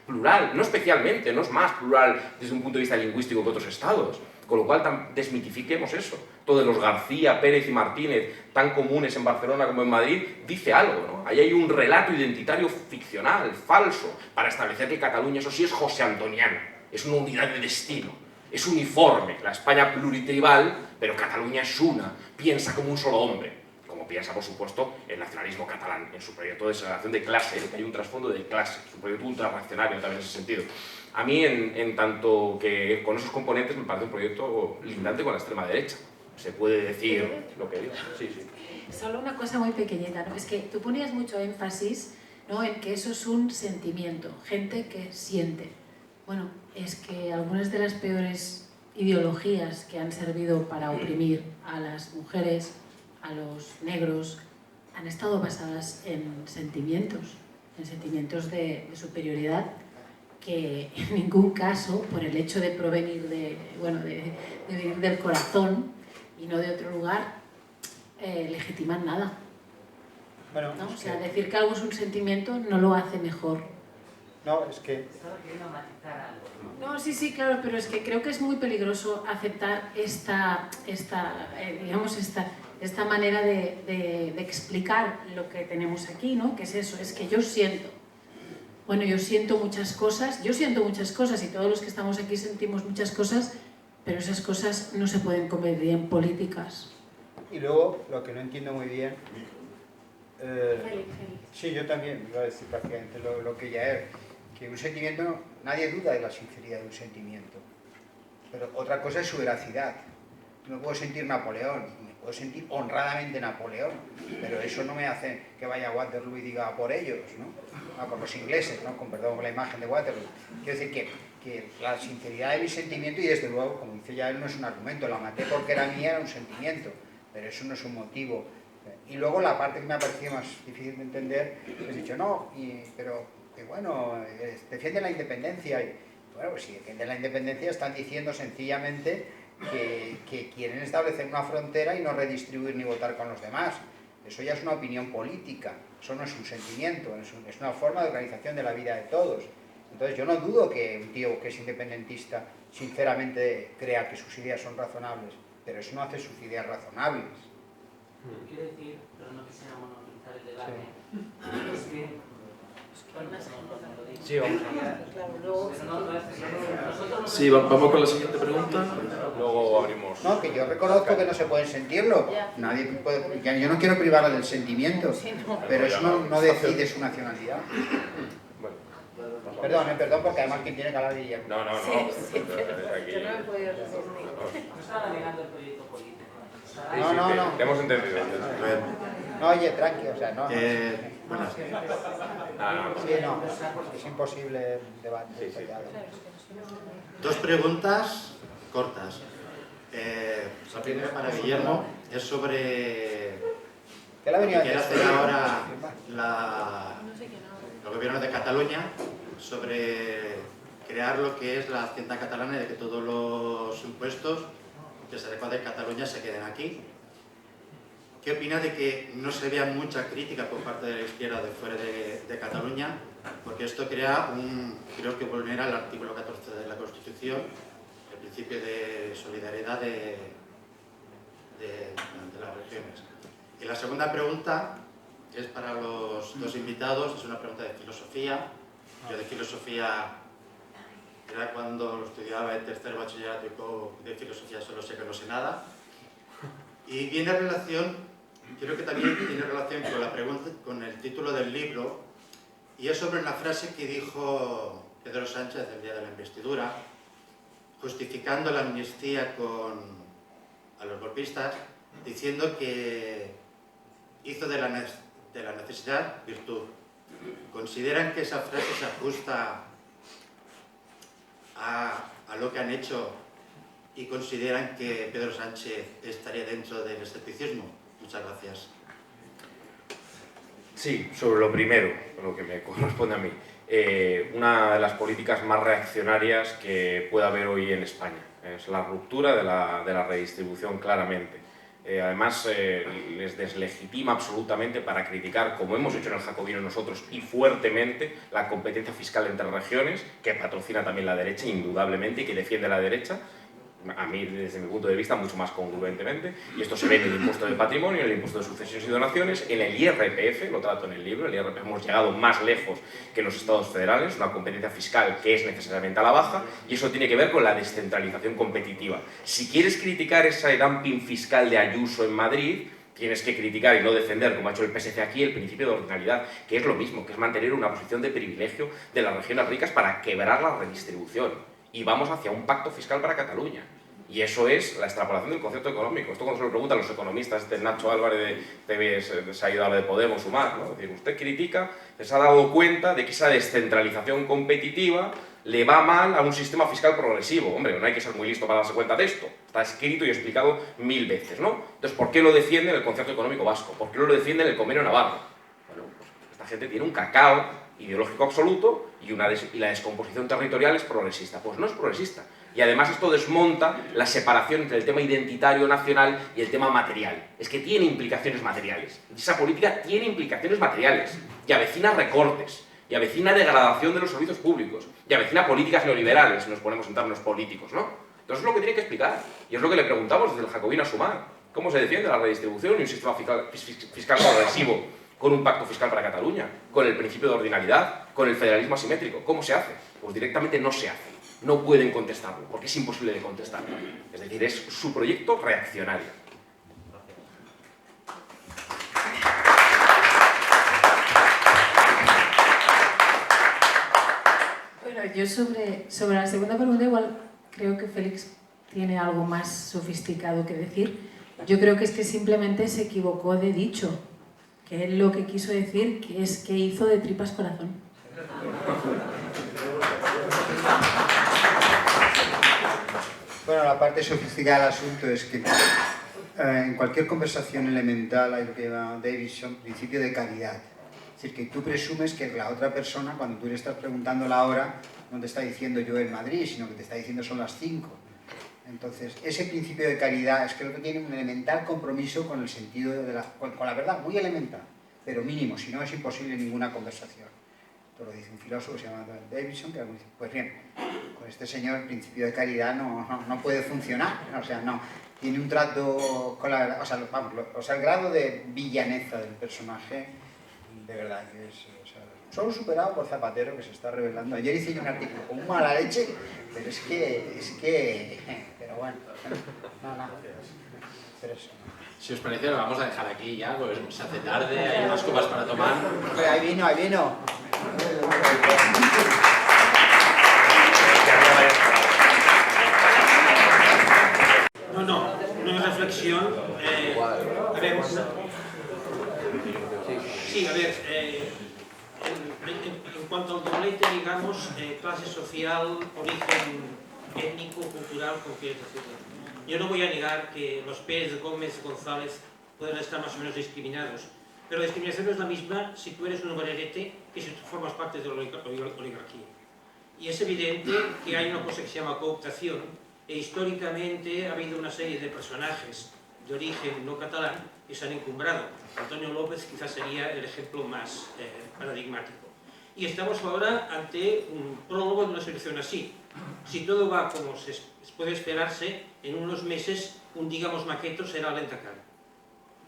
plural, no especialmente, no es más plural desde un punto de vista lingüístico que otros estados. Con lo cual, desmitifiquemos eso. Todos los García, Pérez y Martínez, tan comunes en Barcelona como en Madrid, dice algo, ¿no? Ahí hay un relato identitario ficcional, falso, para establecer que Cataluña, eso sí, es josé antoniana, es una unidad de destino, es uniforme, la España pluritribal, pero Cataluña es una, piensa como un solo hombre, como piensa, por supuesto, el nacionalismo catalán en su proyecto de segregación de clase, que hay un trasfondo de clase, es un proyecto ultrarreaccionario también en ese sentido. A mí, en tanto que con esos componentes, me parece un proyecto lindante con la extrema derecha. Se puede decir lo que digo. Sí, sí. Solo una cosa muy pequeñita, ¿no? Es que tú ponías mucho énfasis, ¿no?, en que eso es un sentimiento, gente que siente. Bueno, es que algunas de las peores ideologías que han servido para oprimir a las mujeres, a los negros, han estado basadas en sentimientos de superioridad, que en ningún caso, por el hecho de provenir de venir del corazón y no de otro lugar, legitiman nada. Bueno, ¿No? es O sea, que- decir que algo es un sentimiento no lo hace mejor. No, es que... Estaba queriendo matizar algo, ¿no? No, sí, claro, pero es que creo que es muy peligroso aceptar esta manera de explicar lo que tenemos aquí, ¿no? Que es eso, es que yo siento. Bueno, yo siento muchas cosas y todos los que estamos aquí sentimos muchas cosas, pero esas cosas no se pueden convertir en políticas. Y luego, lo que no entiendo muy bien... Sí, yo también iba a decir prácticamente lo que ya es, que un sentimiento, nadie duda de la sinceridad de un sentimiento, pero otra cosa es su veracidad. No puedo sentir Napoleón, me puedo sentir honradamente Napoleón, pero eso no me hace que vaya a Waterloo y diga por ellos, ¿no? Por los ingleses, ¿no? Con perdón por la imagen de Waterloo. Quiero decir que la sinceridad de mi sentimiento, y desde luego, como dice ya él, no es un argumento, la maté porque era mía, era un sentimiento, pero eso no es un motivo. Y luego la parte que me ha parecido más difícil de entender, he dicho, no, pero que bueno, defienden la independencia. Y, bueno, pues si defienden la independencia están diciendo sencillamente que quieren establecer una frontera y no redistribuir ni votar con los demás. Eso ya es una opinión política, eso no es un sentimiento, es una forma de organización de la vida de todos. Entonces yo no dudo que un tío que es independentista sinceramente crea que sus ideas son razonables, pero eso no hace sus ideas razonables. Quiero decir, pero no quisiera monopolizar el debate, es que... Bueno, no lo digo. Sí, vamos. Sí, vamos con la siguiente pregunta. Luego abrimos... No, que yo reconozco que no se puede sentirlo. Nadie puede, yo no quiero privarlo del sentimiento, pero eso no decide su nacionalidad. Perdón, porque además quien tiene que hablar de Guillermo. No. Sí, Aquí... yo no me he podido resistir. no estaba negando el proyecto político. No. Te hemos entendido. No, oye, tranqui, o sea, no. Bueno, Sí, no, es imposible debate. Sí. dos preguntas cortas. La primera para Guillermo es sobre ¿Qué le ha lo venido que a quiere decir? hacer ahora el gobierno de Cataluña sobre crear lo que es la Hacienda catalana y de que todos los impuestos que se recogen en Cataluña se queden aquí. ¿Qué opina de que no se vea mucha crítica por parte de la izquierda de fuera de Cataluña? Porque esto crea creo que vulnera el artículo 14 de la Constitución, el principio de solidaridad de las regiones. Y la segunda pregunta es para los dos invitados, es una pregunta de filosofía. Yo de filosofía era cuando estudiaba el tercer bachillerato y de filosofía solo sé que no sé nada. Y viene relación, creo que también tiene relación con la pregunta, con el título del libro, y es sobre una frase que dijo Pedro Sánchez el día de la investidura, justificando la amnistía a los golpistas, diciendo que hizo de la necesidad virtud. ¿Consideran que esa frase se ajusta a lo que han hecho y consideran que Pedro Sánchez estaría dentro del escepticismo? Muchas gracias. Sí, sobre lo primero, lo que me corresponde a mí. Una de las políticas más reaccionarias que pueda haber hoy en España es la ruptura de la redistribución, claramente. Además, les deslegitima absolutamente para criticar, como hemos hecho en el Jacobino nosotros, y fuertemente, la competencia fiscal entre regiones, que patrocina también la derecha, indudablemente, y que defiende la derecha, a mí, desde mi punto de vista, mucho más congruentemente, y esto se ve en el impuesto de patrimonio, en el impuesto de sucesiones y donaciones, en el IRPF, lo trato en el libro, el IRPF hemos llegado más lejos que los estados federales, una competencia fiscal que es necesariamente a la baja, y eso tiene que ver con la descentralización competitiva. Si quieres criticar ese dumping fiscal de Ayuso en Madrid, tienes que criticar y no defender, como ha hecho el PSC aquí, el principio de ordinalidad, que es lo mismo, que es mantener una posición de privilegio de las regiones ricas para quebrar la redistribución. Y vamos hacia un pacto fiscal para Cataluña. Y eso es la extrapolación del concepto económico. Esto cuando se lo preguntan los economistas, Nacho Álvarez se ha ido a hablar de Podemos, Sumar, ¿no? Es decir, usted critica, se ha dado cuenta de que esa descentralización competitiva le va mal a un sistema fiscal progresivo. Hombre, no hay que ser muy listo para darse cuenta de esto. Está escrito y explicado 1000 veces, ¿no? Entonces, ¿por qué lo defiende el concierto económico vasco? ¿Por qué lo defiende el convenio navarro? Bueno, pues esta gente tiene un cacao ideológico absoluto y la descomposición territorial es progresista. Pues no es progresista. Y además esto desmonta la separación entre el tema identitario nacional y el tema material. Es que tiene implicaciones materiales. Esa política tiene implicaciones materiales y avecina recortes, y avecina degradación de los servicios públicos, y avecina políticas neoliberales, si nos ponemos en términos políticos, ¿no? Entonces es lo que tiene que explicar, y es lo que le preguntamos desde el Jacobino a Sumar. ¿Cómo se defiende la redistribución y un sistema fiscal progresivo con un pacto fiscal para Cataluña, con el principio de ordinalidad, con el federalismo asimétrico? ¿Cómo se hace? Pues directamente no se hace. No pueden contestarlo, porque es imposible de contestarlo. Es decir, es su proyecto reaccionario. Bueno, yo sobre la segunda pregunta igual creo que Félix tiene algo más sofisticado que decir. Yo creo que es que simplemente se equivocó de dicho, que él lo que quiso decir que es que hizo de tripas corazón. Bueno, la parte sofisticada del asunto es que en cualquier conversación elemental hay lo que llama Davidson principio de caridad. Es decir, que tú presumes que la otra persona, cuando tú le estás preguntando la hora, no te está diciendo yo en Madrid, sino que te está diciendo son las 5. Entonces, ese principio de caridad es que lo que tiene un elemental compromiso con el sentido de con la verdad, muy elemental, pero mínimo, si no es imposible ninguna conversación. Esto lo dice un filósofo que se llama Davidson, que dice, pues bien, con este señor el principio de caridad no puede funcionar, o sea, no, tiene un trato con la verdad, o sea, el grado de villaneza del personaje, de verdad, que es, o sea, solo superado por Zapatero, que se está revelando. Ayer hice yo un artículo con mala leche, pero es que, pero bueno, no, pero eso. Si os parece, lo vamos a dejar aquí ya, pues se hace tarde, hay unas copas para tomar. Ahí vino. No es reflexión. A ver, sí, a ver, en cuanto al doblete, digamos, clase social, origen étnico, cultural, concreto, etc. Yo no voy a negar que los Pérez, Gómez, González pueden estar más o menos discriminados, pero la discriminación no es la misma si tú eres un obrerete que si tú formas parte de la oligarquía. Y es evidente que hay una cosa que se llama cooptación, e históricamente ha habido una serie de personajes de origen no catalán que se han encumbrado. Antonio López quizás sería el ejemplo más paradigmático. Y estamos ahora ante un prólogo de una situación así. Si todo va como se puede esperarse, en unos meses un digamos maqueto será Lentacar.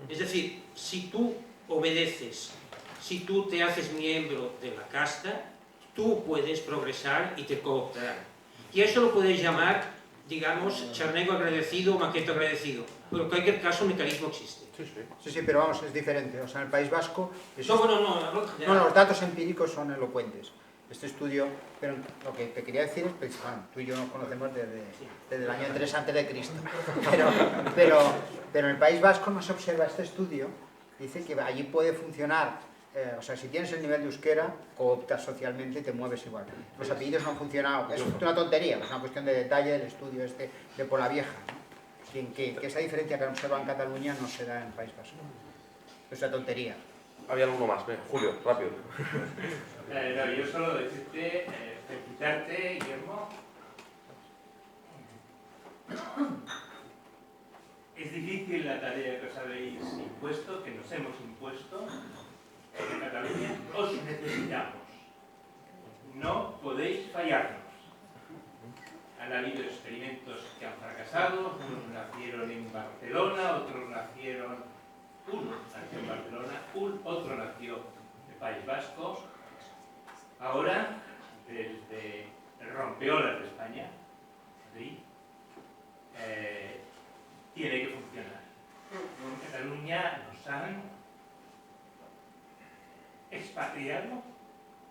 Es decir, si tú obedeces, si tú te haces miembro de la casta, tú puedes progresar y te cooptarán. Y eso lo puedes llamar, digamos, charnego agradecido o maqueto agradecido. Pero en cualquier caso, el mecanismo existe. Sí, pero vamos, es diferente. O sea, en el País Vasco... No, los datos empíricos son elocuentes. Este estudio, pero lo que te quería decir es, pues, bueno, tú y yo nos conocemos desde el año 3 a.C. Pero en el País Vasco no se observa este estudio. Dice que allí puede funcionar, o sea, si tienes el nivel de euskera, cooptas socialmente y te mueves igual. Los apellidos no han funcionado, es una tontería, es una cuestión de detalle del estudio este de Polavieja, ¿no? Que esa diferencia que observa en Cataluña no se da en el País Vasco. Es una tontería. Había alguno más, Julio, rápido. No, yo solo decirte, felicitarte, Guillermo. Es difícil la tarea que os habéis impuesto, que nos hemos impuesto. En Cataluña os necesitamos. No podéis fallarnos. Han habido experimentos que han fracasado, unos nacieron en Barcelona, otros nacieron, uno nació en Barcelona, otro nació en País Vasco. Ahora, desde el rompeolas de España, ¿sí? Tiene que funcionar. En Cataluña nos han expatriado,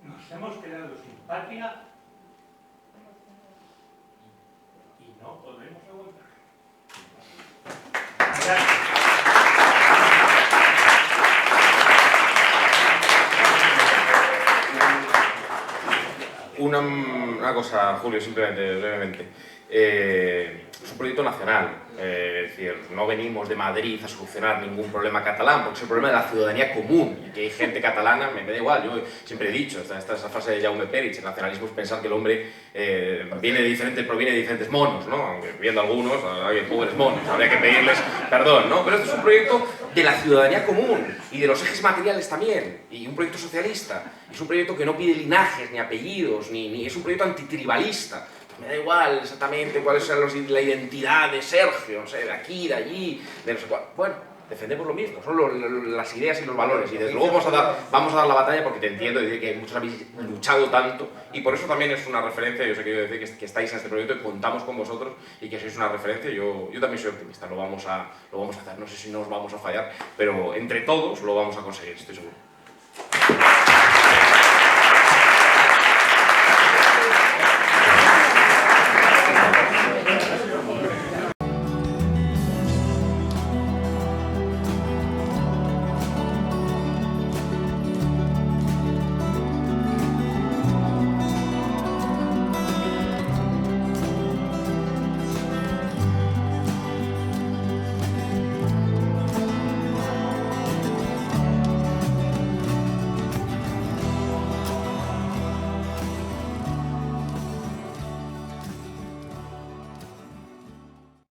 nos hemos quedado sin patria y no podemos aguantar. Una cosa, Julio, simplemente, brevemente. Es un proyecto nacional, es decir, no venimos de Madrid a solucionar ningún problema catalán, porque es el problema de la ciudadanía común, y que hay gente catalana, me da igual, yo siempre he dicho, esta frase de Jaume Perich, el nacionalismo es pensar que el hombre proviene de diferentes monos, ¿no? Aunque viendo algunos, hay pobres monos, habría que pedirles perdón, ¿no? Pero este es un proyecto de la ciudadanía común, y de los ejes materiales también, y un proyecto socialista, es un proyecto que no pide linajes, ni apellidos, ni es un proyecto antitribalista. Me da igual exactamente cuál es la identidad de Sergio, no sé, de aquí, de allí, de no sé cuál. Bueno, defendemos lo mismo, son las ideas y los valores, y desde luego vamos a dar la batalla porque te entiendo y que muchos habéis luchado tanto, y por eso también es una referencia. Yo sé que quiero decir que estáis en este proyecto y contamos con vosotros y que sois una referencia. Yo también soy optimista, lo vamos a hacer, no sé si nos vamos a fallar, pero entre todos lo vamos a conseguir, estoy seguro.